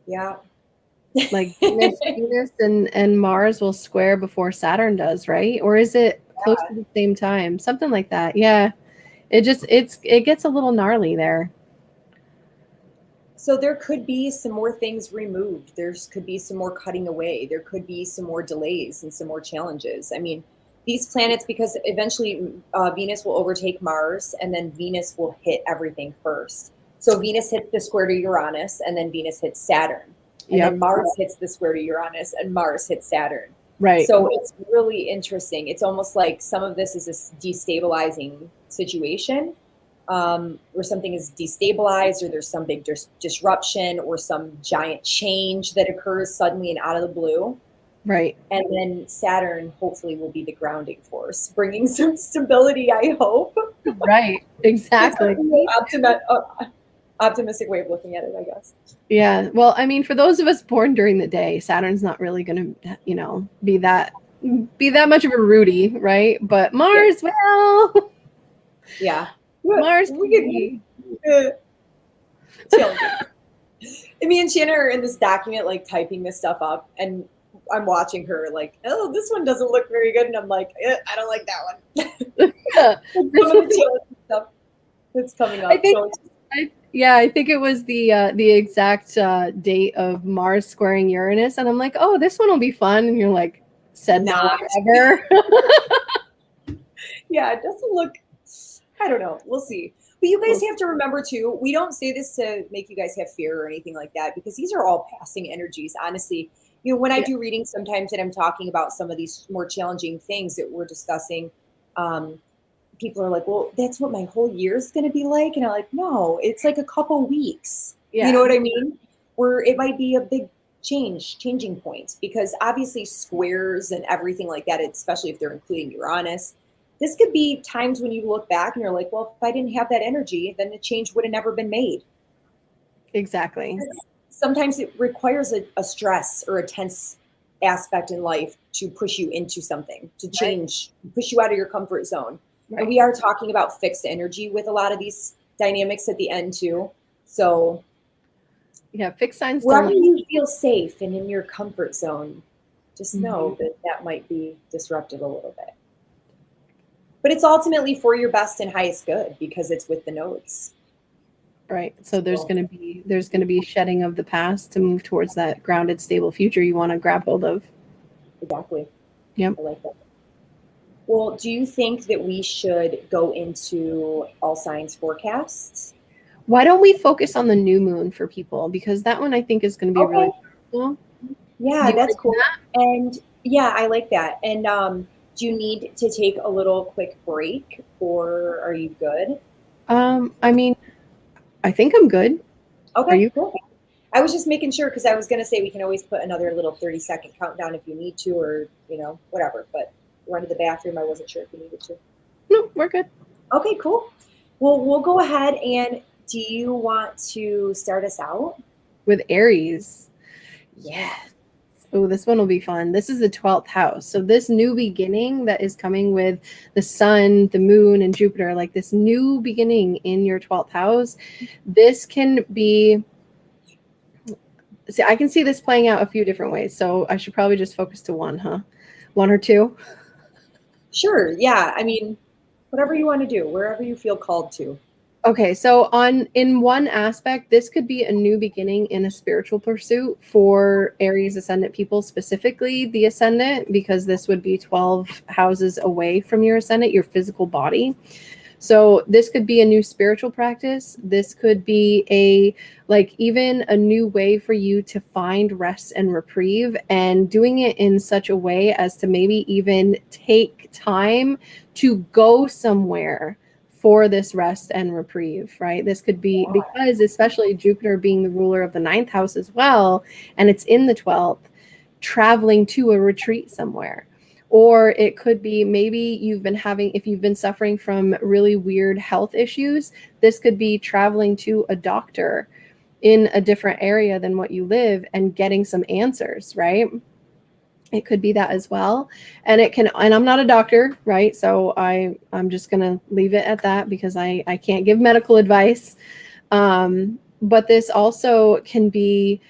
yeah. Like Venus and Mars will square before Saturn does, right? Or is it close to the same time? Something like that. Yeah. It gets a little gnarly there. So there could be some more things removed. Could be some more cutting away. There could be some more delays and some more challenges. I mean, these planets, because eventually Venus will overtake Mars and then Venus will hit everything first. So Venus hits the square to Uranus and then Venus hits Saturn. And then Mars hits the square to Uranus and Mars hits Saturn. Right. So it's really interesting. It's almost like some of this is a destabilizing situation. Where something is destabilized or there's some big disruption or some giant change that occurs suddenly and out of the blue. Right. And then Saturn hopefully will be the grounding force, bringing some stability, I hope. Right. Exactly. optimistic way of looking at it, I guess. Yeah. Well, I mean, for those of us born during the day, Saturn's not really going to, be that much of a Rudy, right? But Mars, well, Yeah. Mars can We be. could challenging. And me and Shanna are in this document, like typing this stuff up, and I'm watching her, like, oh, this one doesn't look very good, and I'm like, I don't like that one. Some of the challenging stuff that's coming up. I think, I think it was the exact date of Mars squaring Uranus, and I'm like, oh, this one will be fun, and you're like, said no one ever. Yeah, it doesn't look. I don't know. We'll see. But you guys have to remember too, we don't say this to make you guys have fear or anything like that, because these are all passing energies. Honestly, when I do readings sometimes and I'm talking about some of these more challenging things that we're discussing, people are like, well, that's what my whole year is going to be like. And I'm like, no, it's like a couple weeks. Yeah. You know what I mean? Where it might be a big changing point, because obviously squares and everything like that, especially if they're including Uranus, this could be times when you look back and you're like, well, if I didn't have that energy, then the change would have never been made. Exactly. Sometimes it requires a stress or a tense aspect in life to push you into something, to change, push you out of your comfort zone. Right. And we are talking about fixed energy with a lot of these dynamics at the end too. So yeah, fixed signs. Wherever you feel safe and in your comfort zone, just know that might be disrupted a little bit. But it's ultimately for your best and highest good, because it's with the nodes. Right. So there's going to be shedding of the past to move towards that grounded, stable future you want to grab hold of. Exactly. Yep. I like that. Well, do you think that we should go into all signs forecasts? Why don't we focus on the new moon for people? Because that one I think is going to be really cool. Yeah, that's cool. And yeah, I like that. And do you need to take a little quick break, or are you good? I mean, I think I'm good. Okay, are you cool? I was just making sure, because I was going to say we can always put another little 30-second countdown if you need to, or, whatever. But run to the bathroom. I wasn't sure if you needed to. No, we're good. Okay, cool. Well, we'll go ahead. And do you want to start us out? With Aries. Yes. Oh, this one will be fun. This is the 12th house. So this new beginning that is coming with the sun, the moon, and Jupiter, like this new beginning in your 12th house, this can be, see, I can see this playing out a few different ways. So I should probably just focus to one, huh? One or two? Sure. Yeah. I mean, whatever you want to do, wherever you feel called to. Okay, so in one aspect, this could be a new beginning in a spiritual pursuit for Aries ascendant people, specifically the ascendant, because this would be 12 houses away from your ascendant, your physical body. So this could be a new spiritual practice. This could be even a new way for you to find rest and reprieve, and doing it in such a way as to maybe even take time to go somewhere for this rest and reprieve, right? This could be because, especially Jupiter being the ruler of the 9th house as well, and it's in the 12th, traveling to a retreat somewhere. Or it could be maybe if you've been suffering from really weird health issues, this could be traveling to a doctor in a different area than what you live and getting some answers, right? It could be that as well. And I'm not a doctor, right? So I'm just going to leave it at that, because I can't give medical advice. But this also can be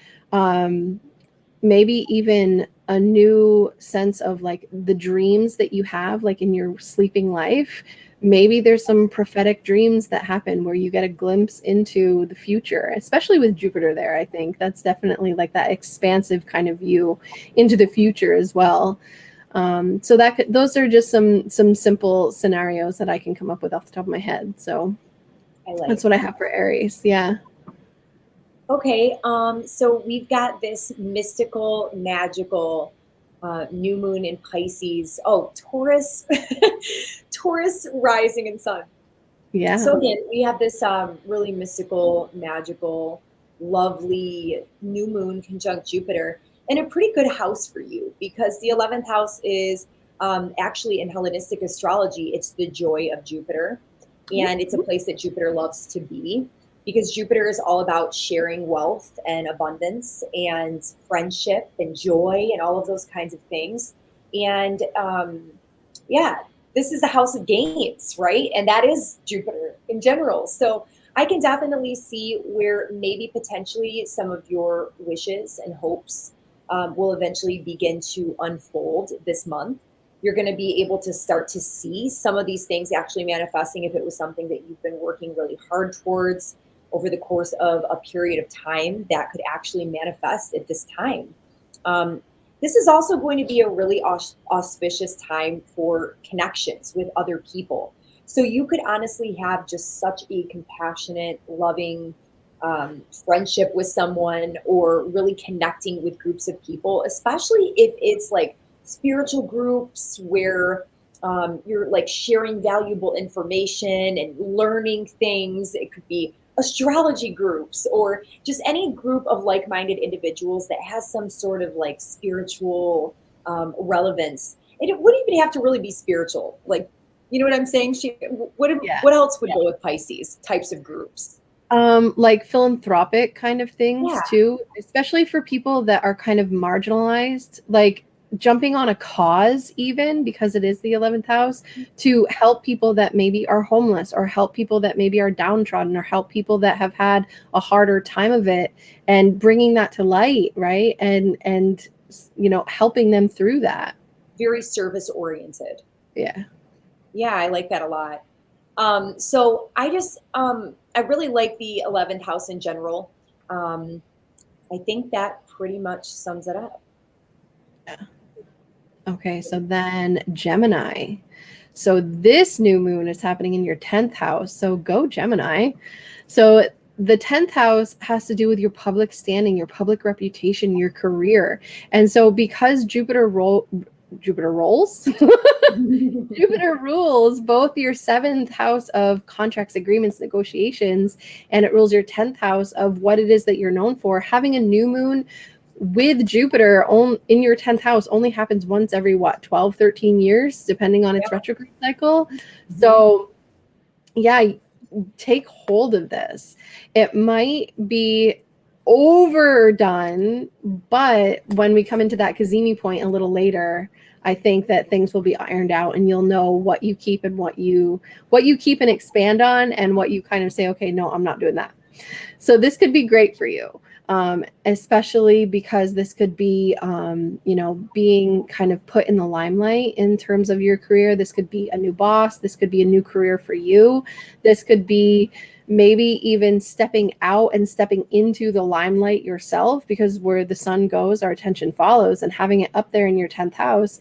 maybe even a new sense of like the dreams that you have, like in your sleeping life. Maybe there's some prophetic dreams that happen where you get a glimpse into the future, especially with Jupiter there. I think that's definitely like that expansive kind of view into the future as well. So those are just some simple scenarios that I can come up with off the top of my head. So that's what I have for Aries. Yeah. Okay. So we've got this mystical, magical new moon in Pisces. Oh, Taurus, Taurus rising in sun. Yeah. So again, we have this really mystical, magical, lovely new moon conjunct Jupiter, and a pretty good house for you, because the 11th house is actually, in Hellenistic astrology, it's the joy of Jupiter, and it's a place that Jupiter loves to be. because Jupiter is all about sharing wealth and abundance and friendship and joy and all of those kinds of things. And yeah, this is a house of gains, right? And that is Jupiter in general. So I can definitely see where maybe potentially some of your wishes and hopes will eventually begin to unfold this month. You're going to be able to start to see some of these things actually manifesting if it was something that you've been working really hard towards over the course of a period of time that could actually manifest at this time. This is also going to be a really auspicious time for connections with other people. So you could honestly have just such a compassionate, loving friendship with someone, or really connecting with groups of people, especially if it's like spiritual groups where you're like sharing valuable information and learning things. It could be astrology groups or just any group of like-minded individuals that has some sort of like spiritual relevance. And it wouldn't even have to really be spiritual. Like, you know what I'm saying? Yeah. What else would go with Pisces types of groups? Like philanthropic kind of things Yeah. too, especially for people that are kind of marginalized, like jumping on a cause, even because it is the 11th house, to help people that maybe are homeless, or help people that maybe are downtrodden, or help people that have had a harder time of it, and bringing that to light, right? And you know, helping them through that. Very service oriented. Yeah. Yeah, I like that a lot. So I really like the 11th house in general. I think that pretty much sums it up. Yeah. Okay, so then Gemini. So this new moon is happening in your 10th house. So go Gemini. So the 10th house has to do with your public standing, your public reputation, your career. And so because Jupiter rolls Jupiter rules both your 7th house of contracts, agreements, negotiations, and it rules your 10th house of what it is that you're known for. Having a new moon with Jupiter in your 10th house only happens once every 12, 13 years, depending on its retrograde cycle. So yeah, take hold of this. It might be overdone, but when we come into that Kazemi point a little later, I think that things will be ironed out, and you'll know what you keep and what you keep and expand on, and what you kind of say, okay, no, I'm not doing that. So this could be great for you, especially because this could be, you know, being kind of put in the limelight in terms of your career. This could be a new boss. This could be a new career for you. This could be maybe even stepping out and stepping into the limelight yourself, because where the sun goes, our attention follows, and having it up there in your 10th house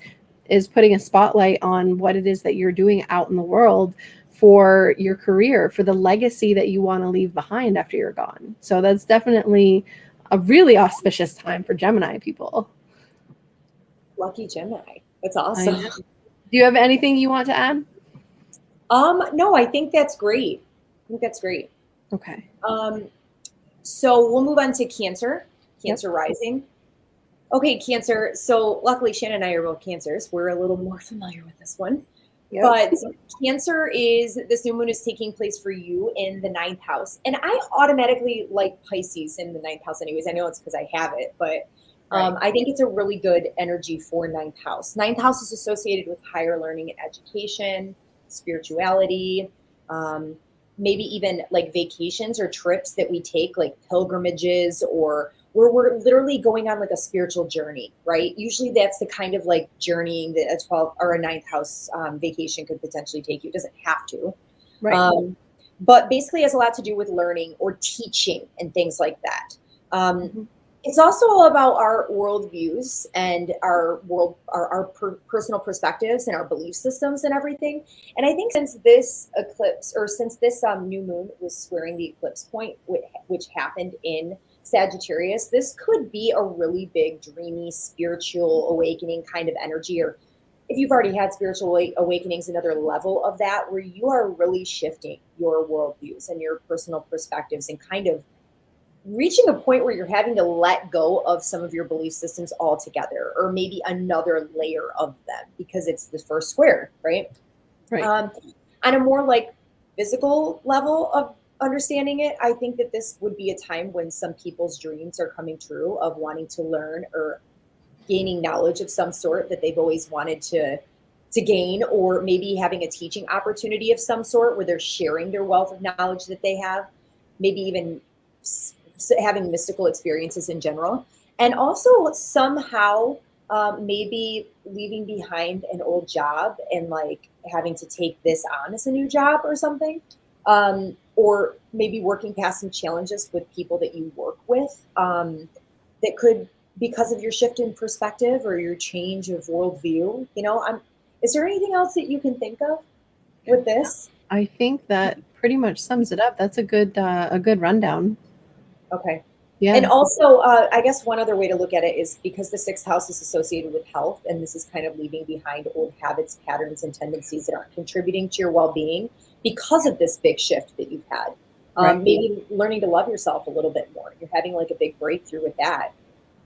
is putting a spotlight on what it is that you're doing out in the world for your career, for the legacy that you want to leave behind after you're gone. So that's definitely a really auspicious time for Gemini people. Lucky Gemini. That's awesome. Do you have anything you want to add? No, I think that's great. I think that's great. Okay. So we'll move on to Cancer rising. Okay, Cancer. So luckily Shanna and I are both Cancers. We're a little more familiar with this one. Yep. But Cancer this new moon is taking place for you in the 9th house. And I automatically like Pisces in the 9th house anyways. I know it's because I have it, but I think it's a really good energy for 9th house. 9th house is associated with higher learning and education, spirituality, maybe even like vacations or trips that we take, like pilgrimages, or where we're literally going on like a spiritual journey, right? Usually that's the kind of like journey that a 12 or a 9th house vacation could potentially take you. It doesn't have to. Right. But basically it has a lot to do with learning or teaching and things like that. It's also all about our worldviews and our personal perspectives and our belief systems and everything. And I think since this eclipse, or since this new moon was squaring the eclipse point, which happened in Sagittarius, this could be a really big, dreamy, spiritual awakening kind of energy. Or if you've already had spiritual awakenings, another level of that, where you are really shifting your worldviews and your personal perspectives and kind of reaching a point where you're having to let go of some of your belief systems altogether, or maybe another layer of them, because it's the first square, right? On a more like physical level of understanding it, I think that this would be a time when some people's dreams are coming true of wanting to learn or gaining knowledge of some sort that they've always wanted to gain, or maybe having a teaching opportunity of some sort where they're sharing their wealth of knowledge that they have, maybe even having mystical experiences in general, and also somehow maybe leaving behind an old job and like having to take this on as a new job or something, or maybe working past some challenges with people that you work with, that could, because of your shift in perspective or your change of worldview. Is there anything else that you can think of with this? I think that pretty much sums it up. That's a good rundown. Okay. And Yeah. also, I guess one other way to look at it is because the sixth house is associated with health, and this is kind of leaving behind old habits, patterns, and tendencies that aren't contributing to your well-being because of this big shift that you've had. Right. Maybe learning to love yourself a little bit more. You're having like a big breakthrough with that.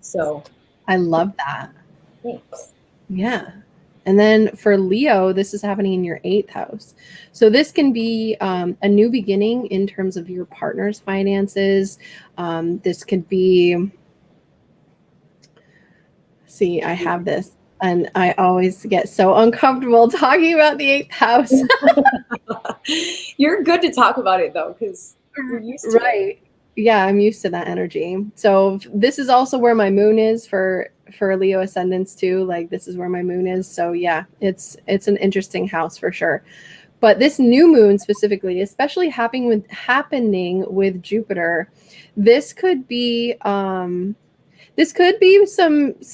So I love that. thanks. Yeah. And then for Leo, this is happening in your 8th house. So this can be a new beginning in terms of your partner's finances. This could be, see, I have this, and I always get so uncomfortable talking about the 8th house. You're good to talk about it though, because you're used to it. Right. Yeah, I'm used to that energy. So this is also where my moon is for Leo ascendants too. Like this is where my moon is. So yeah, it's an interesting house for sure. But this new moon specifically, especially happening with Jupiter, this could be some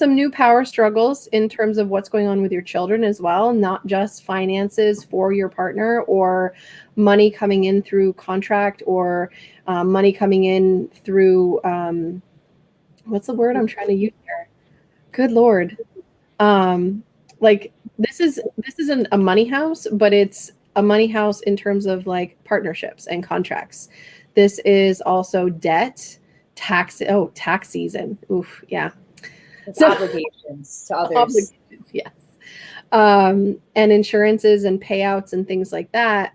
new power struggles in terms of what's going on with your children as well, not just finances for your partner or money coming in through contract or money coming in through what's the word I'm trying to use here? Good Lord. Like this isn't a money house, but it's a money house in terms of like partnerships and contracts. This is also debt, tax season. Oof, yeah. It's So obligations to others. obligations, yes. And insurances and payouts and things like that.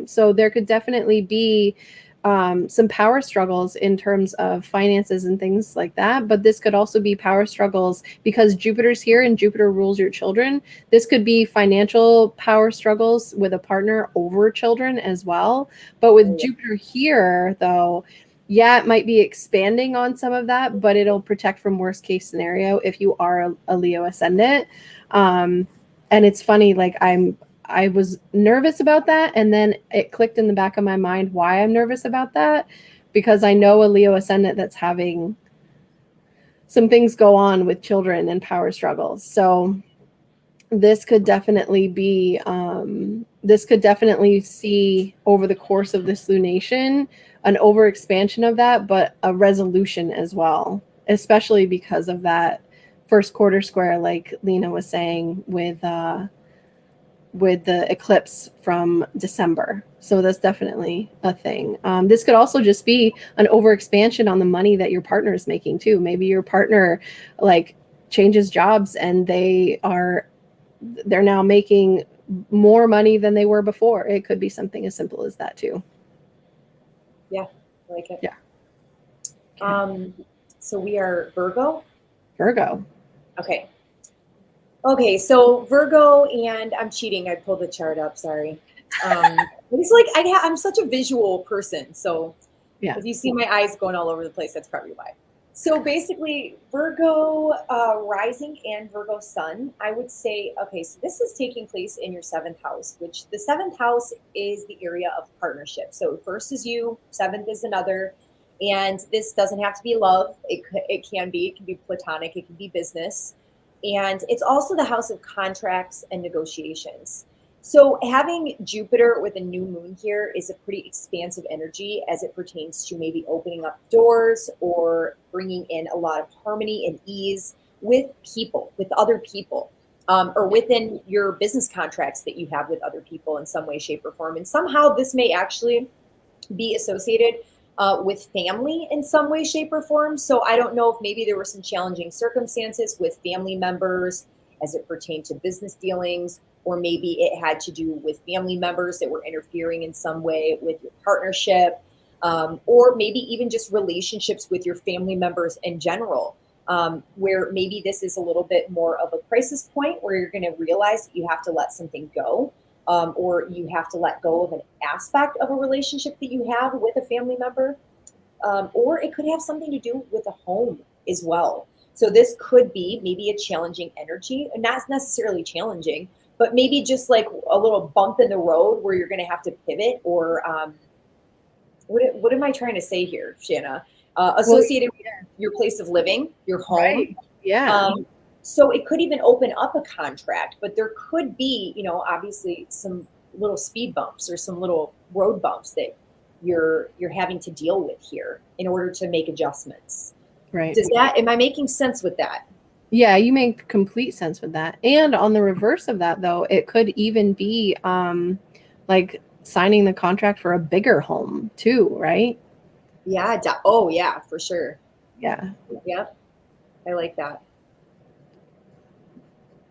So there could definitely be some power struggles in terms of finances and things like that. But this could also be power struggles because Jupiter's here and Jupiter rules your children. This could be financial power struggles with a partner over children as well. But with Jupiter here, though, yeah, it might be expanding on some of that, but it'll protect from worst case scenario if you are a Leo ascendant. And it's funny, like I was nervous about that, and then it clicked in the back of my mind why I'm nervous about that, because I know a Leo ascendant that's having some things go on with children and power struggles. So this could definitely see over the course of this lunation an overexpansion of that, but a resolution as well, especially because of that first quarter square, like Lena was saying, with the eclipse from December. So that's definitely a thing. This could also just be an overexpansion on the money that your partner is making too. Maybe your partner like changes jobs and they're now making more money than they were before. It could be something as simple as that too. Yeah, I like it. Yeah. Okay. So we are Virgo. Okay. Okay, so Virgo, and I'm cheating. I pulled the chart up. Sorry. It's like I'm such a visual person, so yeah. If you see my eyes going all over the place, that's probably why. So basically, Virgo rising and Virgo sun, I would say, okay, so this is taking place in your 7th house, which the 7th house is the area of partnership. So first is you, 7th is another, and this doesn't have to be love. It can be platonic, it can be business. And it's also the house of contracts and negotiations. So having Jupiter with a new moon here is a pretty expansive energy as it pertains to maybe opening up doors or bringing in a lot of harmony and ease with people, with other people, or within your business contracts that you have with other people in some way, shape, or form. And somehow this may actually be associated with family in some way, shape, or form. So I don't know if maybe there were some challenging circumstances with family members as it pertained to business dealings, or maybe it had to do with family members that were interfering in some way with your partnership. or maybe even just relationships with your family members in general, where maybe this is a little bit more of a crisis point where you're going to realize that you have to let something go, or you have to let go of an aspect of a relationship that you have with a family member, or it could have something to do with a home as well. So this could be maybe a challenging energy, and not necessarily challenging, but maybe just like a little bump in the road where you're going to have to pivot, or what am I trying to say here, Shanna? Associated with your place of living, your home. Right. Yeah. So it could even open up a contract, but there could be, obviously some little speed bumps or some little road bumps that you're having to deal with here in order to make adjustments. Right. Am I making sense with that? Yeah, you make complete sense with that. And on the reverse of that, though, it could even be like signing the contract for a bigger home too, right? Yeah. Oh, yeah, for sure. Yeah. Yep. I like that.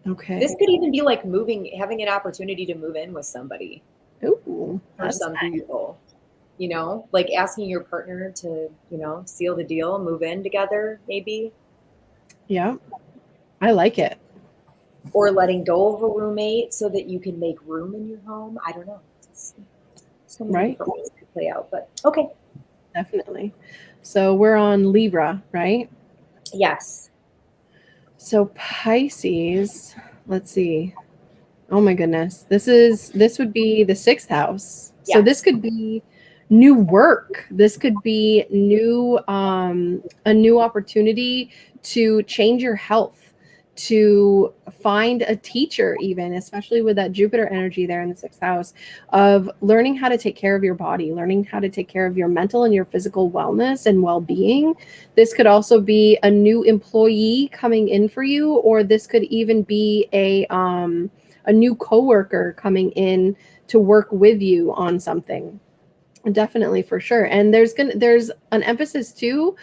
Okay. This could even be like having an opportunity to move in with somebody. Ooh, For some people, like asking your partner to, seal the deal, move in together, maybe. Yeah, I like it. Or letting go of a roommate so that you can make room in your home. I don't know. So many different ways to play out, but okay. Definitely. So we're on Libra, right? Yes. So Pisces, let's see. Oh my goodness. This would be the 6th house. Yeah. So this could be new work. This could be a new opportunity to change your health, to find a teacher, even, especially with that Jupiter energy there in the 6th house, of learning how to take care of your body, learning how to take care of your mental and your physical wellness and well-being. This could also be a new employee coming in for you, or this could even be a new coworker coming in to work with you on something. Definitely, for sure. And there's an emphasis too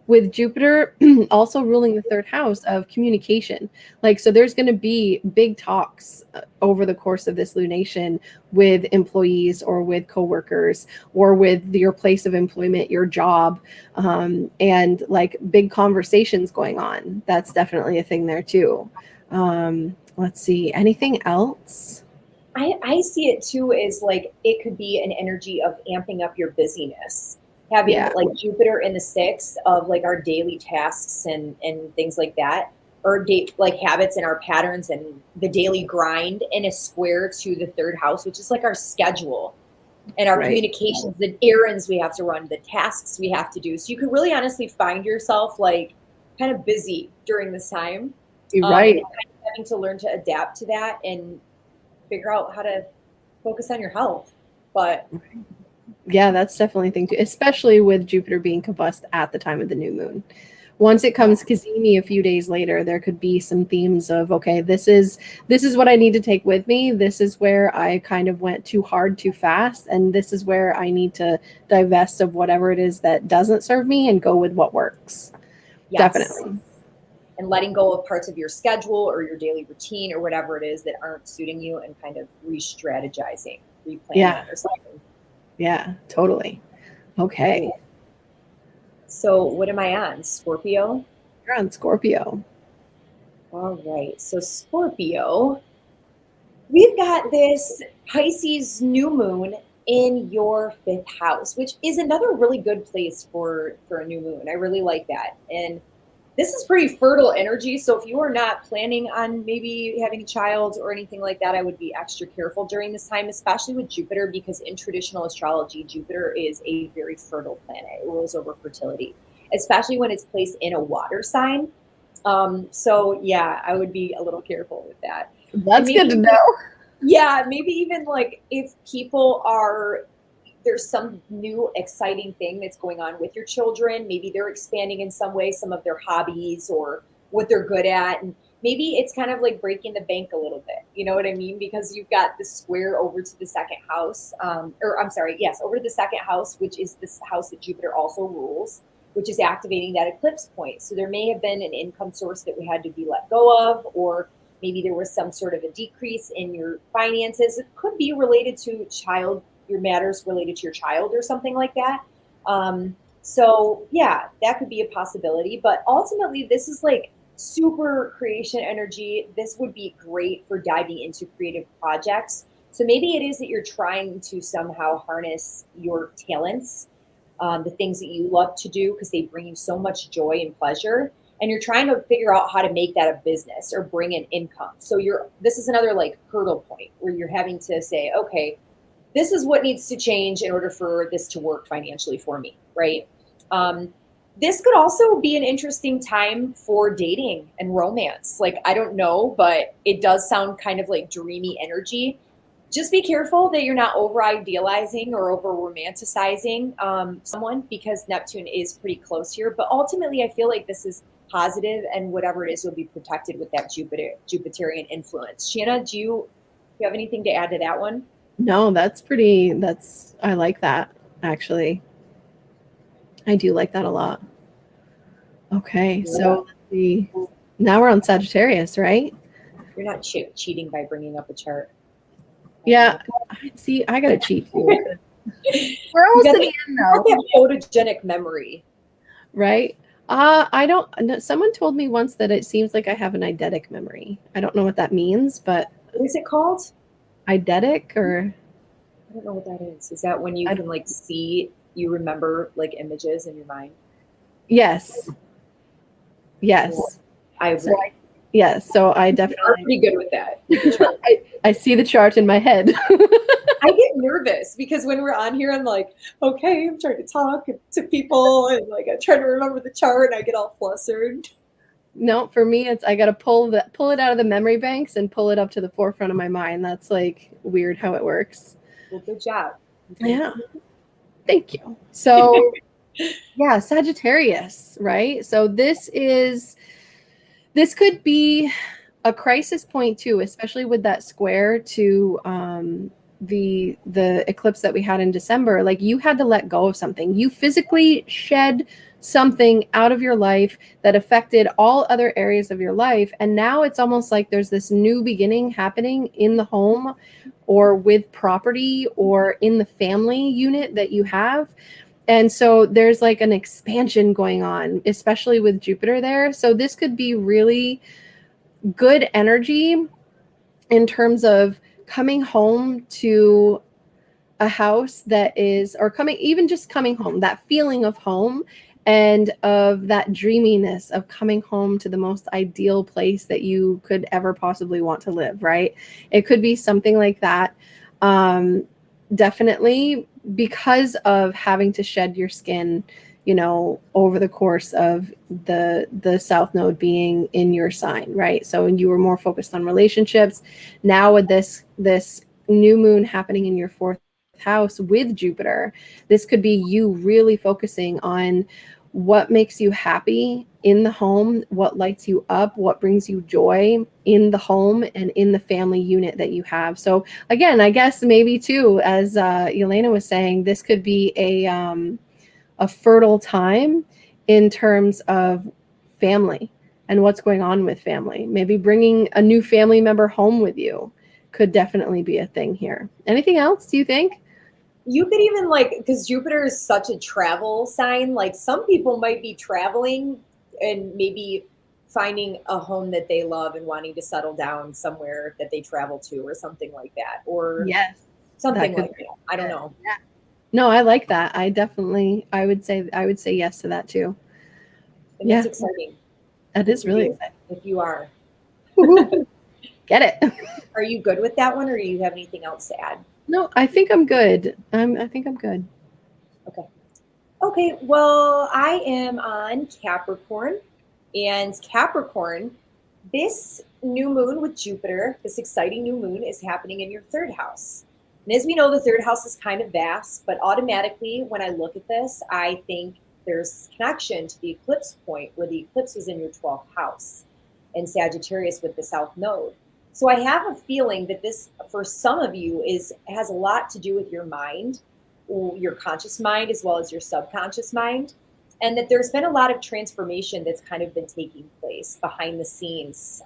with Jupiter also ruling the 3rd house of communication. Like, so there's going to be big talks over the course of this lunation with employees or with coworkers or with your place of employment, your job, and like big conversations going on. That's definitely a thing there too. Let's see, anything else? I see it too as like it could be an energy of amping up your busyness, having like Jupiter in the 6th of like our daily tasks and things like that, or like habits and our patterns and the daily grind, in a square to the 3rd house, which is like our schedule and our communications, the errands we have to run, the tasks we have to do. So you could really honestly find yourself like kind of busy during this time. You're right. And kind of having to learn to adapt to that and figure out how to focus on your health. But yeah, that's definitely a thing too, especially with Jupiter being combust at the time of the new moon. Once it comes Kazemi a few days later, there could be some themes of, okay, this is what I need to take with me. This is where I kind of went too hard, too fast. And this is where I need to divest of whatever it is that doesn't serve me and go with what works. Yes. Definitely. And letting go of parts of your schedule or your daily routine or whatever it is that aren't suiting you, and kind of re-strategizing, replanning or something. Yeah, totally. Okay. So what am I on? Scorpio? You're on Scorpio. All right. So Scorpio, we've got this Pisces new moon in your 5th house, which is another really good place for a new moon. I really like that. And this is pretty fertile energy. So if you are not planning on maybe having a child or anything like that, I would be extra careful during this time, especially with Jupiter, because in traditional astrology, Jupiter is a very fertile planet. It rules over fertility, especially when it's placed in a water sign. So yeah, I would be a little careful with that. That's good to know. Yeah, maybe even like if people there's some new exciting thing that's going on with your children. Maybe they're expanding in some way, some of their hobbies or what they're good at. And maybe it's kind of like breaking the bank a little bit. You know what I mean? Because you've got the square over to the 2nd house, over to the 2nd house, which is this house that Jupiter also rules, which is activating that eclipse point. So there may have been an income source that we had to be let go of, or maybe there was some sort of a decrease in your finances. It could be related to your matters related to your child or something like that. So yeah, that could be a possibility. But ultimately, this is like super creation energy. This would be great for diving into creative projects. So maybe it is that you're trying to somehow harness your talents, the things that you love to do because they bring you so much joy and pleasure. And you're trying to figure out how to make that a business or bring in income. So this is another like hurdle point where you're having to say, okay, this is what needs to change in order for this to work financially for me, right? Um, this could also be an interesting time for dating and romance. Like, I don't know, but it does sound kind of like dreamy energy. Just be careful that you're not over idealizing or over romanticizing someone because Neptune is pretty close here. But ultimately, I feel like this is positive, and whatever it is, you'll be protected with that Jupiterian influence. Shanna, do you have anything to add to that one? No, I like that actually. I do like that a lot. Okay, so let's see. Now we're on Sagittarius, right? You're not cheating by bringing up a chart. Yeah. See, I gotta cheat too. We're You almost got to the end now, that photogenic memory. right? I don't. No, someone told me once that it seems like I have an eidetic memory. I don't know what that means, but What is it called? eidetic or I don't know what that is. Is that when you I, can like you remember like images in your mind? yes, Cool. yes. I So agree. yes, so I You are definitely pretty good with that. With the chart. I see the chart in my head. I get nervous because when we're on here, I'm like, okay, I'm trying to talk to people and like I'm trying to remember the chart and I get all flustered. No, for me it's I gotta pull it out of the memory banks and pull it up to the forefront of my mind. That's like weird how it works. Well, good job. Yeah. Thank you. So yeah, Sagittarius, right? So this could be a crisis point too, especially with that square to the eclipse that we had in December. Like you had to let go of something. You physically shed something out of your life that affected all other areas of your life, and now it's almost like there's this new beginning happening in the home or with property or in the family unit that you have. And so there's like an expansion going on, especially with Jupiter there. So this could be really good energy in terms of coming home to a house that is, or coming, even just coming home, that feeling of home and of that dreaminess of coming home to the most ideal place that you could ever possibly want to live, right? It could be something like that. Definitely because of having to shed your skin, over the course of the south node being in your sign, right? So you were more focused on relationships. Now with this new moon happening in your fourth house with Jupiter, this could be you really focusing on what makes you happy in the home, what lights you up, what brings you joy in the home and in the family unit that you have. So again, I guess maybe too, as Yelena was saying, this could be a fertile time in terms of family and what's going on with family. Maybe bringing a new family member home with you could definitely be a thing here. Anything else, do you think? You could even like, because Jupiter is such a travel sign, like some people might be traveling and maybe finding a home that they love and wanting to settle down somewhere that they travel to or something like that, or Yes, that something could like that. I don't know. yeah. No, I like that. I would say yes to that too. And that's Yeah, exciting. that Good is for really you exciting. if you are. Woohoo. Get it. Are you good with that one or do you have anything else to add? No, I think I'm good. I think I'm good. Okay. Okay, well, I am on Capricorn, and Capricorn, this new moon with Jupiter, this exciting new moon, is happening in your third house. And as we know, the third house is kind of vast, but automatically, when I look at this, I think there's connection to the eclipse point where the eclipse was in your 12th house in Sagittarius with the South Node. So I have a feeling that this, for some of you, has a lot to do with your mind, your conscious mind as well as your subconscious mind, and that there's been a lot of transformation that's kind of been taking place behind the scenes,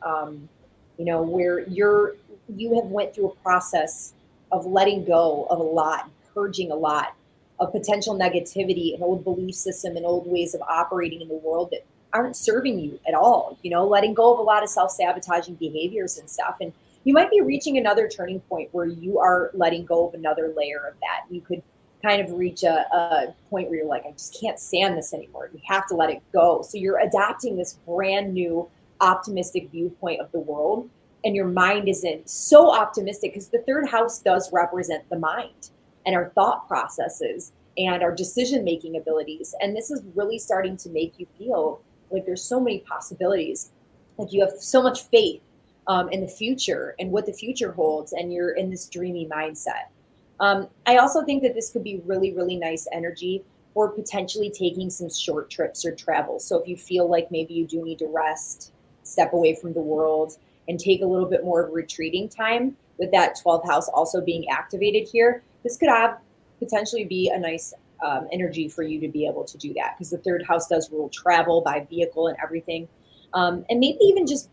where you have went through a process of letting go of a lot, purging a lot, of potential negativity and old belief system and old ways of operating in the world that aren't serving you at all, you know, letting go of a lot of self-sabotaging behaviors and stuff. And you might be reaching another turning point where you are letting go of another layer of that. You could kind of reach a point where you're like, I just can't stand this anymore. You have to let it go. So you're adopting this brand new optimistic viewpoint of the world, and your mind isn't so optimistic because the third house does represent the mind and our thought processes and our decision-making abilities. And this is really starting to make you feel like there's so many possibilities. Like you have so much faith in the future and what the future holds, and you're in this dreamy mindset. I also think that this could be really, really nice energy for potentially taking some short trips or travel. So if you feel like maybe you do need to rest, step away from the world, and take a little bit more of retreating time, with that 12th house also being activated here, this could have potentially be a nice energy for you to be able to do that, because the third house does rule travel by vehicle and everything. And maybe even just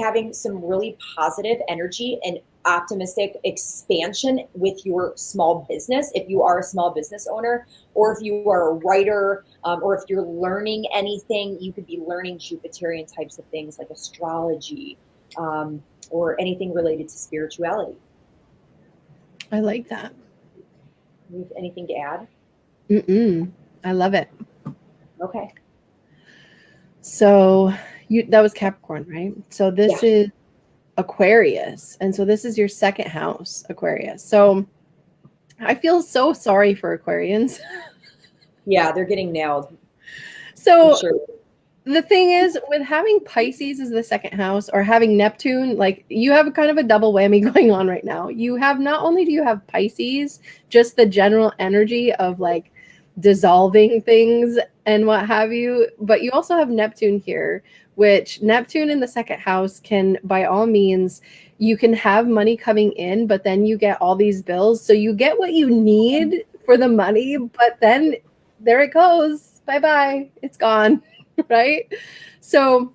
having some really positive energy and optimistic expansion with your small business. If you are a small business owner, or if you are a writer, or if you're learning anything, you could be learning Jupiterian types of things like astrology, or anything related to spirituality. I like that. You have anything to add? I love it. Okay. So that was Capricorn, right? So this Yeah. is Aquarius. And so this is your second house, Aquarius. So I feel so sorry for Aquarians. Yeah, they're getting nailed. So For sure. the thing is, with having Pisces as the second house, or having Neptune, like you have kind of a double whammy going on right now. You have, not only do you have Pisces, just the general energy of like dissolving things and what have you, but you also have Neptune here, which Neptune in the second house can, by all means, you can have money coming in, but then you get all these bills. So you get what you need for the money, but then there it goes. Bye-bye. It's gone. Right? So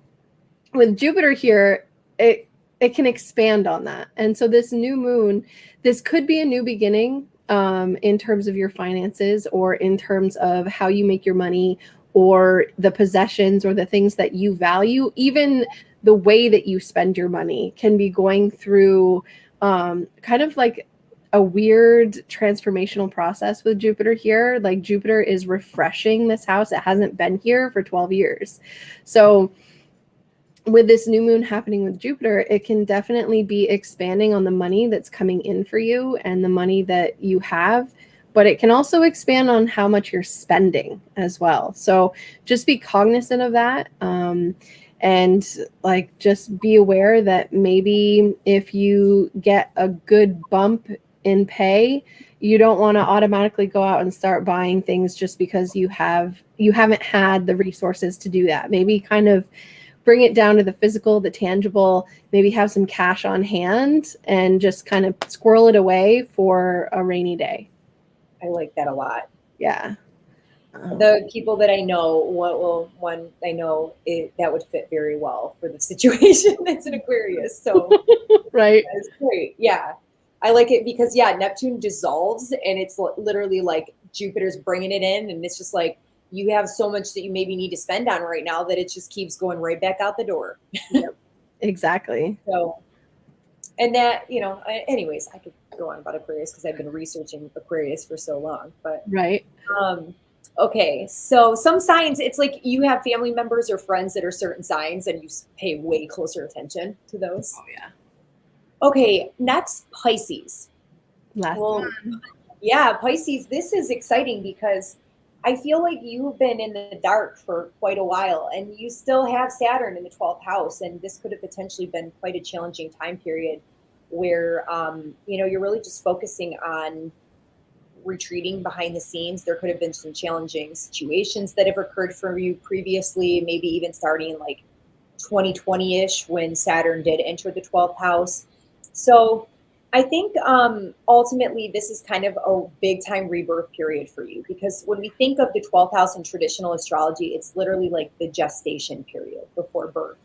with Jupiter here, it can expand on that. And so this new moon, this could be a new beginning in terms of your finances, or in terms of how you make your money, or the possessions or the things that you value. Even the way that you spend your money can be going through kind of like a weird transformational process with Jupiter here. Like Jupiter is refreshing this house. It hasn't been here for 12 years. So with this new moon happening with Jupiter, it can definitely be expanding on the money that's coming in for you and the money that you have, but it can also expand on how much you're spending as well. So just be cognizant of that. And like, just be aware that maybe if you get a good bump in pay, you don't want to automatically go out and start buying things just because you haven't had the resources to do that. Maybe kind of bring it down to the physical, the tangible, maybe have some cash on hand and just kind of squirrel it away for a rainy day. I like that a lot. Yeah. The people that I know, one I know that would fit very well for the situation. That's an Aquarius, so Right. that's great. Yeah, I like it because Neptune dissolves, and it's literally like Jupiter's bringing it in, and it's just like you have so much that you maybe need to spend on right now that it just keeps going right back out the door. Yep. Exactly. So, and that, anyways, I could go on about Aquarius because I've been researching Aquarius for so long, but Right. Okay, so some signs, it's like you have family members or friends that are certain signs, and you pay way closer attention to those. Oh yeah. Okay, next, Pisces. Last Well, one. yeah, Pisces, this is exciting because I feel like you've been in the dark for quite a while, and you still have Saturn in the 12th house, and this could have potentially been quite a challenging time period where, you're really just focusing on retreating behind the scenes. There could have been some challenging situations that have occurred for you previously, maybe even starting like 2020-ish when Saturn did enter the 12th house. So I think ultimately this is kind of a big time rebirth period for you, because when we think of the 12th house in traditional astrology, it's literally like the gestation period before birth.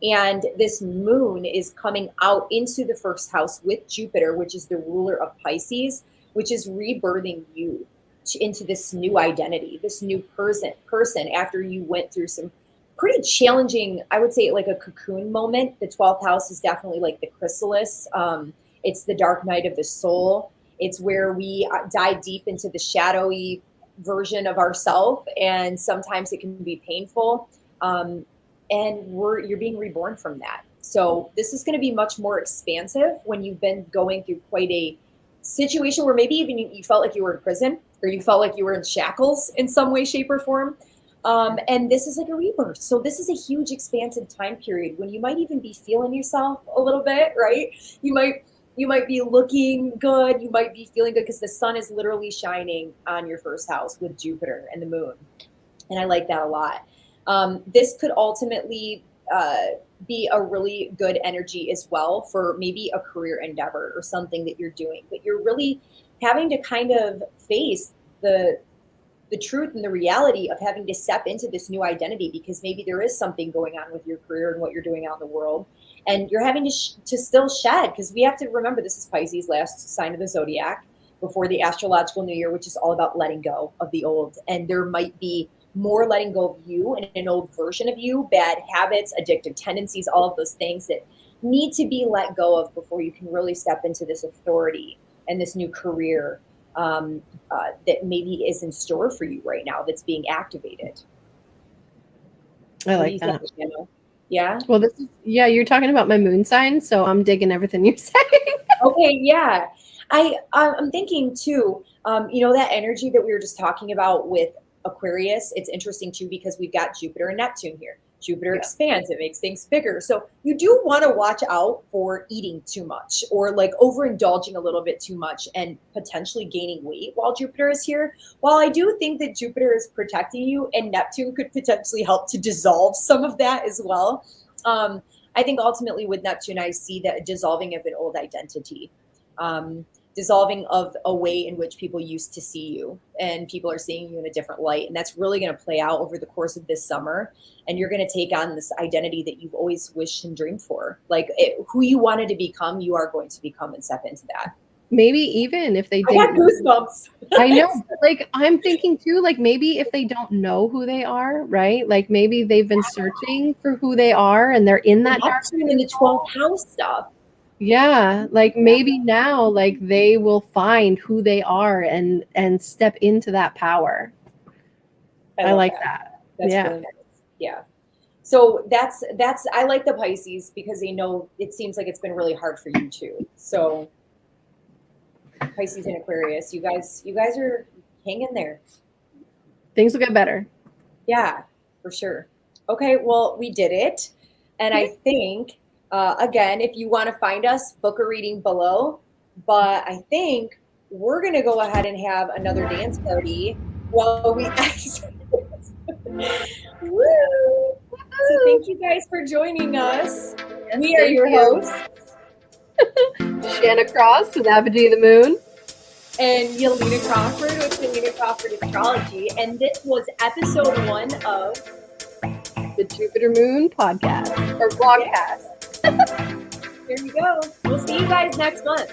And this moon is coming out into the first house with Jupiter, which is the ruler of Pisces, which is rebirthing you. into this new identity, this new person after you went through some pretty challenging, I would say, like a cocoon moment. The 12th house is definitely like the chrysalis. It's the dark night of the soul. It's where we dive deep into the shadowy version of ourselves, and sometimes it can be painful. And you're being reborn from that. So this is going to be much more expansive when you've been going through quite a situation where maybe even you felt like you were in prison, or you felt like you were in shackles in some way, shape, or form. And this is like a rebirth. So this is a huge expansive time period when you might even be feeling yourself a little bit, right? You might be looking good. You might be feeling good because the sun is literally shining on your first house with Jupiter and the moon. And I like that a lot. This could ultimately be a really good energy as well for maybe a career endeavor or something that you're doing, but you're really having to kind of face the truth and the reality of having to step into this new identity, because maybe there is something going on with your career and what you're doing out in the world, and you're having to still shed, because we have to remember this is Pisces, last sign of the zodiac before the astrological new year, which is all about letting go of the old. And there might be more letting go of you and an old version of you, bad habits, addictive tendencies, all of those things that need to be let go of before you can really step into this authority and this new career that maybe is in store for you right now, that's being activated. I like that. Yeah. Well, you're talking about my moon sign, so I'm digging everything you're saying. Okay. Yeah. I'm thinking too, that energy that we were just talking about with Aquarius, it's interesting too, because we've got Jupiter and Neptune here. Jupiter expands, it makes things bigger. So you do want to watch out for eating too much, or like overindulging a little bit too much and potentially gaining weight while Jupiter is here. While I do think that Jupiter is protecting you, and Neptune could potentially help to dissolve some of that as well. I think ultimately with Neptune, I see that dissolving of an old identity. Dissolving of a way in which people used to see you, and people are seeing you in a different light. And that's really going to play out over the course of this summer. And you're going to take on this identity that you've always wished and dreamed for. Like who you wanted to become, you are going to become and step into that. Maybe even if they I got goosebumps. I know, like I'm thinking too, like maybe if they don't know who they are, right? Like maybe they've been searching for who they are and they're in that dark in the 12th house stuff. Yeah, like maybe now, like they will find who they are and step into that power. I like that. That's really nice. Yeah. So that's I like the Pisces because they know it seems like it's been really hard for you too. So Pisces and Aquarius, you guys are hanging there. Things will get better. Yeah, for sure. Okay, well, we did it. And I think again, if you want to find us, book a reading below. But I think we're going to go ahead and have another dance party while we Woo! So thank you guys for joining us. Yes, we are your hosts. Shanna Cross with Apogee of the Moon. And Yelena Crawford with Yelena Crawford Astrology. And this was episode 1 of the Jupiter Moon podcast or vlogcast. Here we go. We'll see you guys next month.